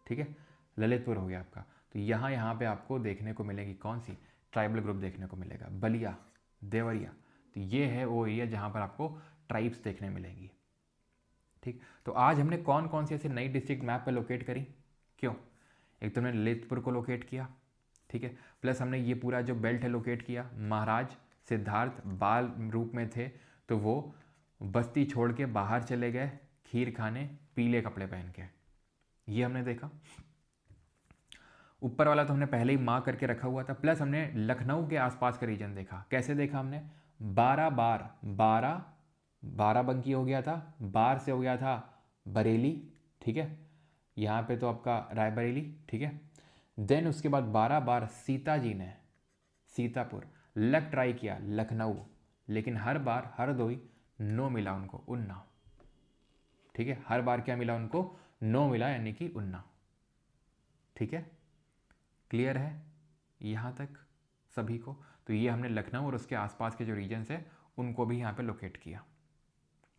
ठीक है। ललितपुर हो गया आपका। तो यहाँ पे आपको देखने को मिलेगी कौन सी? ट्राइबल ग्रुप देखने को मिलेगा, बलिया, देवरिया। तो ये है वो एरिया जहाँ पर आपको ट्राइब्स देखने मिलेंगी, ठीक। तो आज हमने कौन कौन सी ऐसी नई डिस्ट्रिक्ट मैप पे लोकेट करी? क्यों? एक तो हमने ललितपुर को लोकेट किया, ठीक है, प्लस हमने ये पूरा जो बेल्ट है लोकेट किया। महाराज सिद्धार्थ बाल रूप में थे तो वो बस्ती छोड़ के बाहर चले गए खीर खाने पीले कपड़े पहन के, ये हमने देखा। ऊपर वाला तो हमने पहले ही मार्क करके रखा हुआ था। प्लस हमने लखनऊ के आसपास का रीजन देखा। कैसे देखा हमने? 12 बारह बंकी हो गया था, बार से हो गया था बरेली, ठीक है। यहाँ पे तो आपका रायबरेली, ठीक है। देन उसके बाद 12 बार सीता जी ने सीतापुर लक ट्राई किया लखनऊ, लेकिन हर बार हर दोई नो मिला उनको, उन्ना, ठीक है। हर बार क्या मिला उनको? नो मिला, यानी कि उन्ना, ठीक है। क्लियर है यहाँ तक सभी को? तो ये हमने लखनऊ और उसके आसपास के जो रीजन्स है उनको भी यहाँ पे लोकेट किया।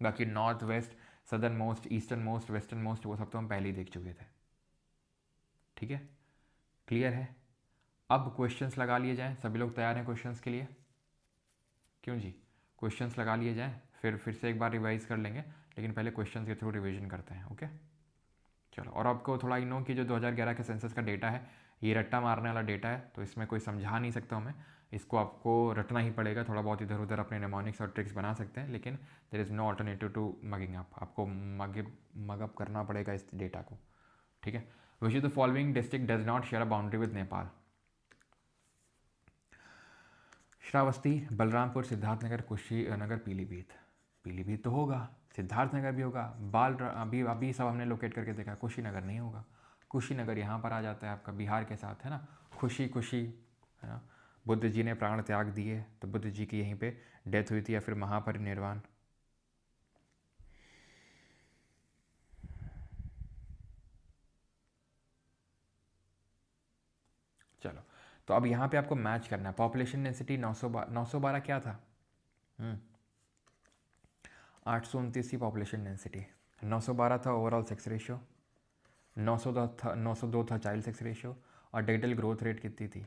बाकी north west, southern most, eastern most, western most, वो सब तो हम पहले ही देख चुके थे, ठीक है। क्लियर है? अब क्वेश्चंस लगा लिए जाएं। सभी लोग तैयार हैं क्वेश्चंस के लिए? क्यों जी, क्वेश्चंस लगा लिए जाएं, फिर से एक बार रिवाइज कर लेंगे, लेकिन पहले क्वेश्चंस के थ्रू रिवीजन करते हैं, ओके। चलो, और आपको थोड़ा इन कि जो 2011 के सेंसस का डेटा है ये रट्टा मारने वाला डेटा है, तो इसमें कोई समझा नहीं सकता हूँ मैं, इसको आपको रटना ही पड़ेगा। थोड़ा बहुत इधर उधर अपने नेमोनिक्स और ट्रिक्स बना सकते हैं, लेकिन there is no alternative to mugging up. आपको मगअप करना पड़ेगा इस डेटा को, ठीक है। Which the following district does not share a boundary with Nepal? Shravasti, Balrampur, Siddharthnagar, Kushinagar, Pilibhit. Pilibhit तो होगा, सिद्धार्थनगर भी होगा, अभी अभी सब हमने लोकेट करके देखा। कुशीनगर नहीं होगा, कुशीनगर यहाँ पर आ जाता है आपका बिहार के साथ, है ना। खुशी है ना, बुद्ध जी ने प्राण त्याग दिए तो बुद्ध जी की यहीं पे डेथ हुई थी, या फिर महापरिनिर्वाण। चलो, तो अब यहाँ पे आपको मैच करना है। पॉपुलेशन डेंसिटी 912 क्या था? 829 की पॉपुलेशन डेंसिटी, 912 था ओवरऑल सेक्स रेशियो, 902 था चाइल्ड सेक्स रेशियो, और डेंटल ग्रोथ रेट कितनी थी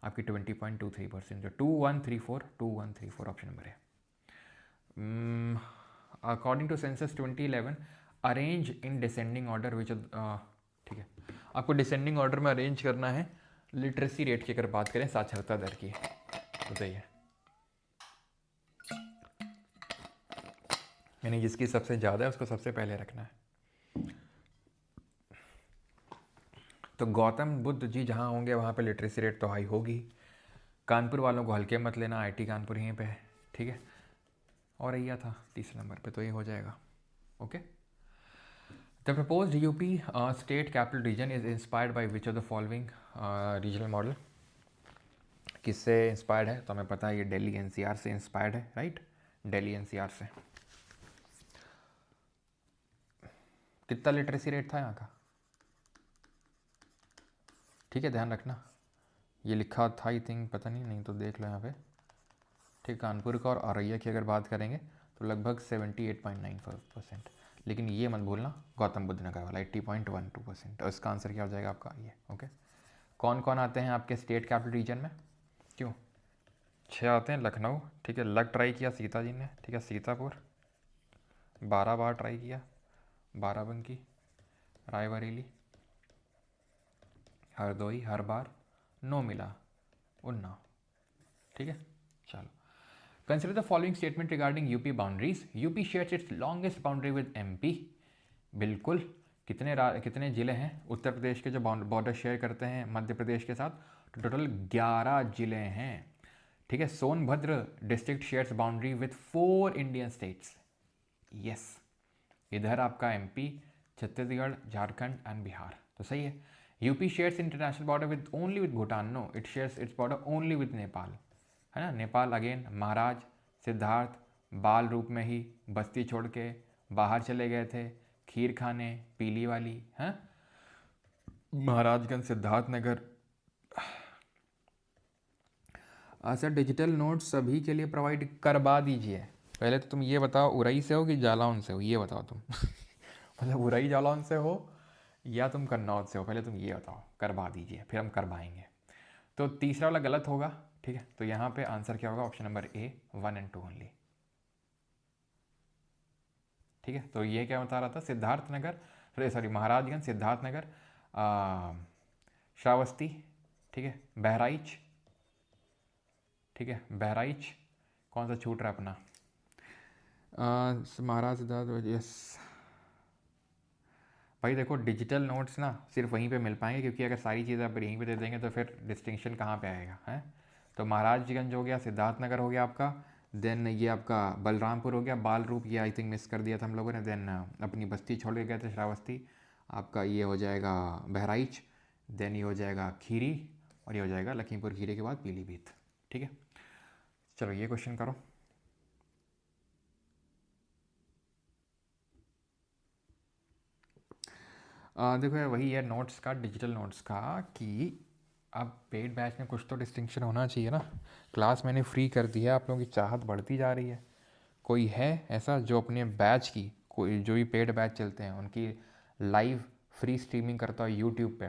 आपकी? 20.23%, जो 2134 ऑप्शन नंबर है। According to census 2011 arrange in descending order which, ठीक है, आपको डिसेंडिंग ऑर्डर में अरेंज करना है। लिटरेसी रेट की अगर बात करें, साक्षरता दर की, बताइए, यानी जिसकी सबसे ज़्यादा है उसको सबसे पहले रखना है। तो गौतम बुद्ध जी जहाँ होंगे वहाँ पे लिटरेसी रेट तो हाई होगी। कानपुर वालों को हल्के मत लेना, आईटी कानपुर यहीं पे है, ठीक है। और यही था तीसरे नंबर पे, तो ये हो जाएगा, okay. The proposed UP state capital region is inspired by which of the following regional model? किससे इंस्पायर्ड है? तो हमें पता है ये दिल्ली एनसीआर से इंस्पायर्ड है, राइट, दिल्ली एनसीआर से। कितना लिटरेसी रेट था यहाँ का, ठीक है, ध्यान रखना। ये लिखा था आई थिंक, पता नहीं तो देख लो यहाँ पे, ठीक। कानपुर का और औरैया की अगर बात करेंगे तो लगभग 78.95%। लेकिन ये मत भूलना गौतम बुद्ध नगर वाला 80.12%। और इसका आंसर क्या हो जाएगा आपका ये, ओके। कौन कौन आते हैं आपके स्टेट कैपिटल रीजन में, क्यों 6 आते हैं। लखनऊ, ठीक है, लक ट्राई किया सीता जी ने, ठीक है। सीतापुर 12 बार ट्राई किया, बाराबंकी, रायबरेली, हरदोई हर बार, 9 मिला, उन्नाव, ठीक है। चलो, consider the following statement regarding UP boundaries. UP shares it's longest boundary with MP. बिल्कुल। कितने ज़िले हैं उत्तर प्रदेश के जो बॉर्डर शेयर करते हैं मध्य प्रदेश के साथ, तो टोटल 11 ज़िले हैं, ठीक है। Sonbhadra district shares boundary with 4 Indian states, yes. इधर आपका एमपी, छत्तीसगढ़, झारखंड एंड बिहार, तो सही है। UP shares international border with only with Bhutan, no, it shares its border only with Nepal, है ना। नेपाल अगेन, महाराज सिद्धार्थ बाल रूप में ही बस्ती छोड़ के बाहर चले गए थे खीर खाने, पीली वाली, हैं। Maharajganj, Siddharthnagar. Sir digital notes सभी के लिए प्रोवाइड करवा दीजिए। पहले तो तुम ये बताओ उरई से हो कि जालौन से हो, ये बताओ तुम मतलब उरई जालौन से हो या तुम कन्नौज से हो, पहले तुम ये बताओ, करवा दीजिए फिर हम करवाएंगे। तो तीसरा वाला गलत होगा, ठीक है। तो यहाँ पे आंसर क्या होगा, option number A 1 and 2 only, ठीक है। तो ये क्या बता रहा था, सिद्धार्थनगर, सॉरी महाराजगंज, सिद्धार्थनगर, श्रावस्ती, ठीक है, बहराइच, ठीक है, बहराइच। कौन सा छूट रहा है अपना, महाराज सिद्धार्थ, यस। भाई देखो डिजिटल नोट्स ना सिर्फ वहीं पे मिल पाएंगे, क्योंकि अगर सारी चीज़ें आप यहीं पे दे देंगे तो फिर डिस्टिंक्शन कहाँ पे आएगा, है। तो महाराजगंज हो गया, सिद्धार्थनगर हो गया आपका, देन ये आपका बलरामपुर हो गया, बाल रूप ये आई थिंक मिस कर दिया था हम लोगों ने, देन अपनी बस्ती छोड़ के गए थे श्रावस्ती, आपका ये हो जाएगा बहराइच, देन ये हो जाएगा खीरी, और ये हो जाएगा लखीमपुर खीरी के बाद पीलीभीत, ठीक है। चलो ये क्वेश्चन करो। देखो यार वही है नोट्स का, डिजिटल नोट्स का, कि अब पेड बैच में कुछ तो डिस्टिंक्शन होना चाहिए ना। क्लास मैंने फ्री कर दी है, आप लोगों की चाहत बढ़ती जा रही है। कोई है ऐसा जो अपने बैच की, कोई जो भी पेड बैच चलते हैं उनकी लाइव फ्री स्ट्रीमिंग करता हो यूट्यूब पे,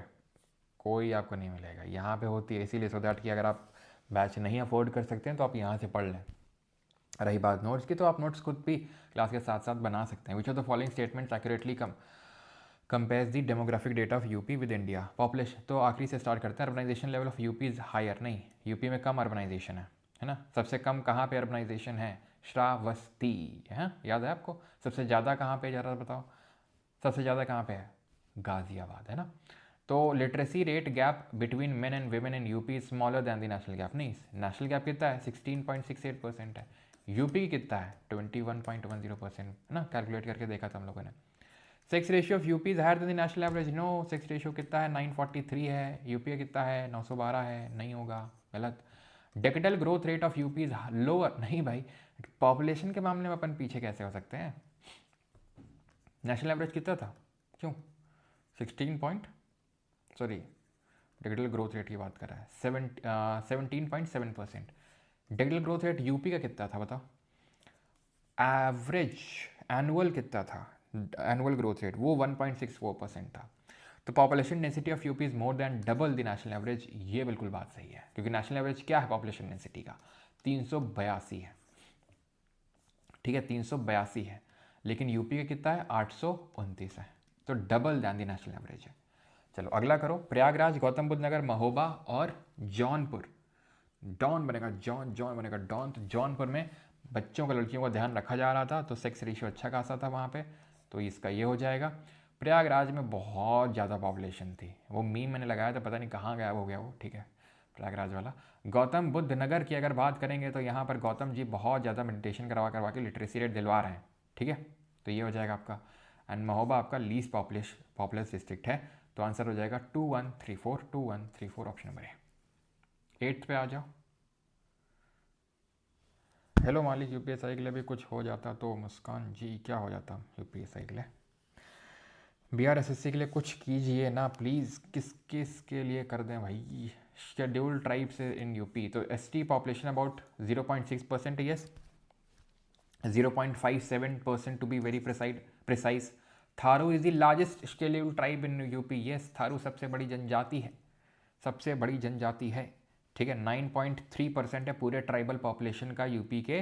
कोई आपको नहीं मिलेगा। यहाँ पे होती है इसीलिए, सो दैट कि अगर आप बैच नहीं अफोर्ड कर सकते हैं तो आप यहाँ से पढ़ लें। रही बात नोट्स की, तो आप नोट्स खुद भी क्लास के साथ साथ बना सकते हैं। Which of the following statements accurately compares the demographic data of UP with India. Population तो आखिरी से स्टार्ट करते हैं। Urbanization level of UP is higher, नहीं, यूपी में कम अर्बनाइजेशन है ना। सबसे कम कहाँ पे अर्बनाइजेशन है, श्रावस्ती, है, याद है आपको। सबसे ज़्यादा कहाँ पे, ज़रा बताओ, सबसे ज़्यादा कहाँ पे है, गाज़ियाबाद, है ना। तो literacy rate gap between main and women in UP smaller than the national gap, नहीं, नेशनल गैप कितना है, 16.68% है। यूपी कितना है, 21.10%, है ना, कैलकुलेट करके देखा था हम लोगों ने। Sex ratio of UP is higher than the national average, no, sex ratio कितना है, 943 है, यूपी कितना है, 912 है, नहीं होगा, गलत। Decadal growth rate of UP is lower, नहीं भाई, पॉपुलेशन के मामले में अपन पीछे कैसे हो सकते हैं। नेशनल एवरेज कितना था, क्यों 16 point, sorry decadal growth rate की बात कर रहा है, 17.7%। डेकेडल ग्रोथ रेट यूपी का कितना था बताओ, एवरेज एनुअल कितना था, एनुअल ग्रोथ रेट वो 1.64% था। तो population density of UP is more than double the national average, ये बिल्कुल बात सही है, क्योंकि नेशनल एवरेज क्या है पॉपुलेशन डेंसिटी का, 382 है, ठीक है, 382 है। लेकिन यूपी का कितना है, 829 है, तो double than the national average है। चलो अगला करो। प्रयागराज, गौतम बुद्ध नगर, महोबा और जौनपुर, डॉन बनेगा, जॉन बनेगा डॉन। तो जौनपुर में बच्चों का, लड़कियों का ध्यान रखा जा रहा था, तो सेक्स रेशियो अच्छा खासा था वहाँ पे, तो इसका ये हो जाएगा। प्रयागराज में बहुत ज़्यादा पॉपुलेशन थी, वो मीम मैंने लगाया था, पता नहीं कहाँ गायब हो गया वो, ठीक है, प्रयागराज वाला। गौतम बुद्ध नगर की अगर बात करेंगे तो यहाँ पर गौतम जी बहुत ज़्यादा मेडिटेशन करवा के लिटरेसी रेट दिलवा रहे हैं, ठीक है, तो ये हो जाएगा आपका। एंड महोबा आपका लीस्ट पॉपुलस डिस्ट्रिक्ट है, तो आंसर हो जाएगा 2134 ऑप्शन नंबर है। 8th पे आ जाओ। हेलो मालिक, यूपीएसआई के लिए भी कुछ हो जाता तो, मुस्कान जी क्या हो जाता यूपीएसआई के लिए, BRSSC के लिए कुछ कीजिए ना प्लीज़, किस किस के लिए कर दें भाई। शेड्यूल्ड ट्राइब्स इन यूपी, तो ST population about 0.6% yes, 0.57% to be very precise. Tharu is the largest scheduled tribe in UP, yes Tharu सबसे बड़ी जनजाति है, सबसे बड़ी जनजाति है, ठीक है। 9.3% है पूरे ट्राइबल पॉपुलेशन का यूपी के,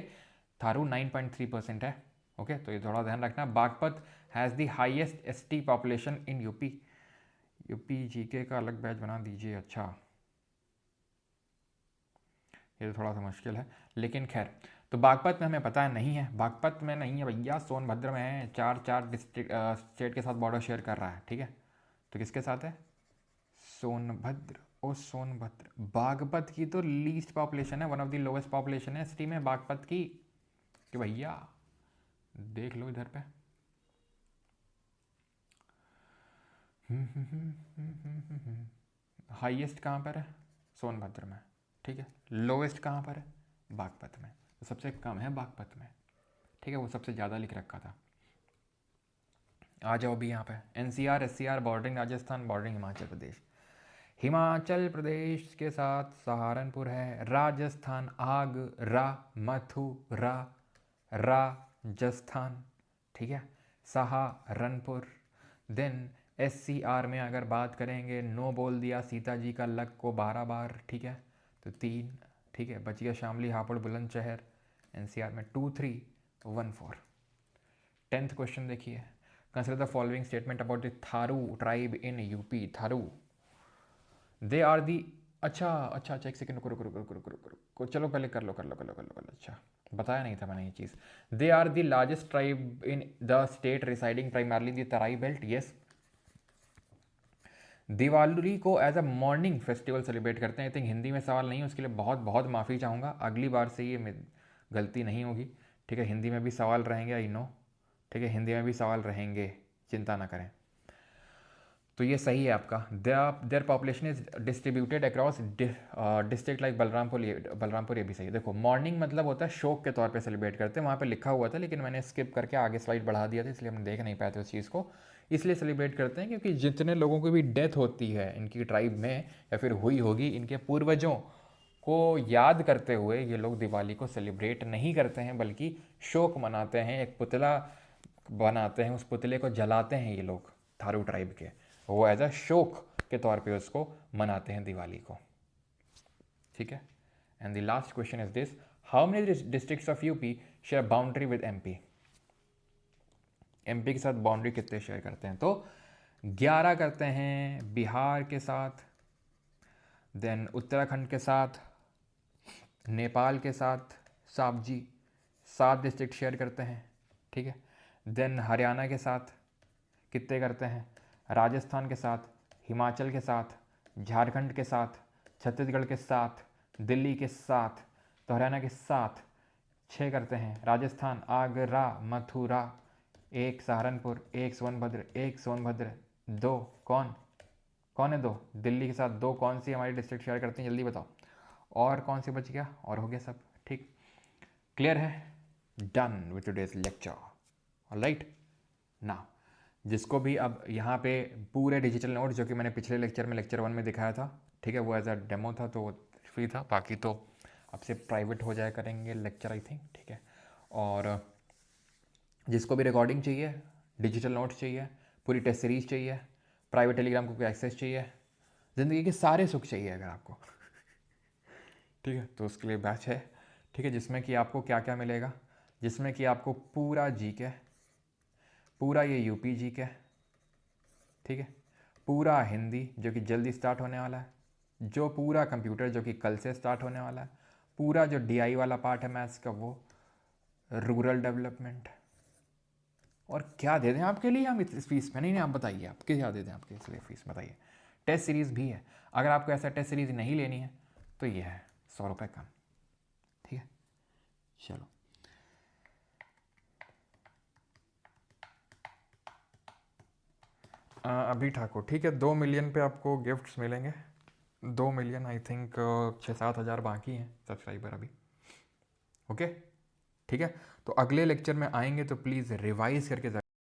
थारू 9.3% है, ओके। तो ये थोड़ा ध्यान रखना। Baghpat has the highest ST population in UP. UP GK का अलग बैच बना दीजिए, अच्छा ये तो थोड़ा सा मुश्किल है, लेकिन खैर। तो बागपत में हमें पता है नहीं है, बागपत में नहीं है भैया, सोनभद्र में है, चार डिस्ट्रिक्ट स्टेट के साथ बॉर्डर शेयर कर रहा है, ठीक है। तो किसके साथ है? सोनभद्र। ओ सोनभद्र, बागपत की तो लीस्ट पॉपुलेशन है, one of the lowest population है सिटी में बागपत की, कि भैया देख लो इधर पे। हाईएस्ट कहाँ पर है? सोनभद्र में, ठीक है। लोवेस्ट कहाँ पर है? बागपत में। तो सबसे कम है बागपत में, ठीक है, वो सबसे ज़्यादा लिख रखा था। आ जाओ भी यहाँ पे, NCR SCR bordering Rajasthan, bordering Himachal Pradesh. Himachal Pradesh के साथ सहारनपुर है, राजस्थान आगरा मथुरा राजस्थान, ठीक है, सहारनपुर। देन SCR में अगर बात करेंगे, नो बोल दिया सीता जी का लक को 12 बार, ठीक है, तो 3, ठीक है, बच गया शामली हापुड़ बुलंदशहर। NCR में 2 3 1 4। 10th क्वेश्चन देखिए, consider the following statement about the Tharu tribe in UP. Tharu they are the, अच्छा, एक सेकंड रुको, चलो पहले कर लो, अच्छा बताया नहीं था मैंने ये चीज़। They are the largest tribe in the state residing primarily the Terai belt, yes. Diwali को as a morning festival celebrate करते हैं। आई थिंक हिंदी में सवाल नहीं है, उसके लिए बहुत बहुत माफ़ी चाहूँगा, अगली बार से ये गलती नहीं होगी, ठीक है। हिंदी में भी सवाल रहेंगे, आई नो, ठीक है, हिंदी में भी सवाल रहेंगे, चिंता ना करें। तो ये सही है आपका। Their population is distributed across district like Balrampur, ये भी सही है। देखो मॉर्निंग मतलब होता है शोक के तौर पे सेलिब्रेट करते हैं, वहाँ पे लिखा हुआ था लेकिन मैंने स्किप करके आगे स्लाइड बढ़ा दिया था, इसलिए हम देख नहीं पाए थे उस चीज़ को। इसलिए सेलिब्रेट करते हैं क्योंकि जितने लोगों की भी डेथ होती है इनकी ट्राइब में या फिर हुई होगी, इनके पूर्वजों को याद करते हुए ये लोग दिवाली को सेलिब्रेट नहीं करते हैं, बल्कि शोक मनाते हैं, एक पुतला बनाते हैं, उस पुतले को जलाते हैं ये लोग थारू ट्राइब के, वो एज अ शोक के तौर पे उसको मनाते हैं दिवाली को, ठीक है। And the last question is this, how many districts of UP share boundary with MP. MP के साथ बाउंड्री कितने शेयर करते हैं? तो 11 करते हैं बिहार के साथ, देन उत्तराखंड के साथ, नेपाल के साथ, साहब जी 7 डिस्ट्रिक्ट शेयर करते हैं, ठीक है। देन हरियाणा के साथ कितने करते हैं? राजस्थान के साथ, हिमाचल के साथ, झारखंड के साथ, छत्तीसगढ़ के साथ, दिल्ली के साथ, तो हरियाणा के साथ 6 करते हैं। राजस्थान आगरा मथुरा, 1 सहारनपुर, 1 सोनभद्र, 1 सोनभद्र, 2 कौन है 2? दिल्ली के साथ 2 कौन सी हमारी डिस्ट्रिक्ट शेयर करते हैं, जल्दी बताओ। और कौन से बच गया? और हो गया सब, ठीक, क्लियर है? Done with today's lecture, alright. Now जिसको भी अब यहाँ पे पूरे डिजिटल नोट्स जो कि मैंने पिछले लेक्चर में लेक्चर 1 में दिखाया था, ठीक है, वो एज अ डेमो था तो फ्री था, बाकी तो अब से प्राइवेट हो जाया करेंगे लेक्चर आई थिंक, ठीक है। और जिसको भी रिकॉर्डिंग चाहिए, डिजिटल नोट्स चाहिए, पूरी टेस्ट सीरीज चाहिए, प्राइवेट टेलीग्राम को एक्सेस चाहिए, ज़िंदगी के सारे सुख चाहिए अगर आपको ठीक है, तो उसके लिए बैच है, ठीक है, जिसमें कि आपको क्या क्या मिलेगा, जिसमें कि आपको पूरा जीके, पूरा ये यूपी जीके, ठीक है, पूरा हिंदी जो कि जल्दी स्टार्ट होने वाला है, जो पूरा कंप्यूटर जो कि कल से स्टार्ट होने वाला है, पूरा जो DI वाला पार्ट है मैथ्स का वो, रूरल डेवलपमेंट, और क्या दे दें आपके लिए हम इस फीस में? नहीं आप बताइए, आप क्या दे दें आपके इसलिए फीस बताइए। टेस्ट सीरीज़ भी है, अगर आपको ऐसा टेस्ट सीरीज़ नहीं लेनी है तो ये है 100 रुपये कम, ठीक है। चलो अभी ठाकुर, ठीक है, 2 मिलियन पे आपको गिफ्ट्स मिलेंगे, 2 मिलियन आई थिंक 6-7 हज़ार बाकी हैं सब्सक्राइबर अभी, ओके, ठीक है। तो अगले लेक्चर में आएंगे तो प्लीज़ रिवाइज़ करके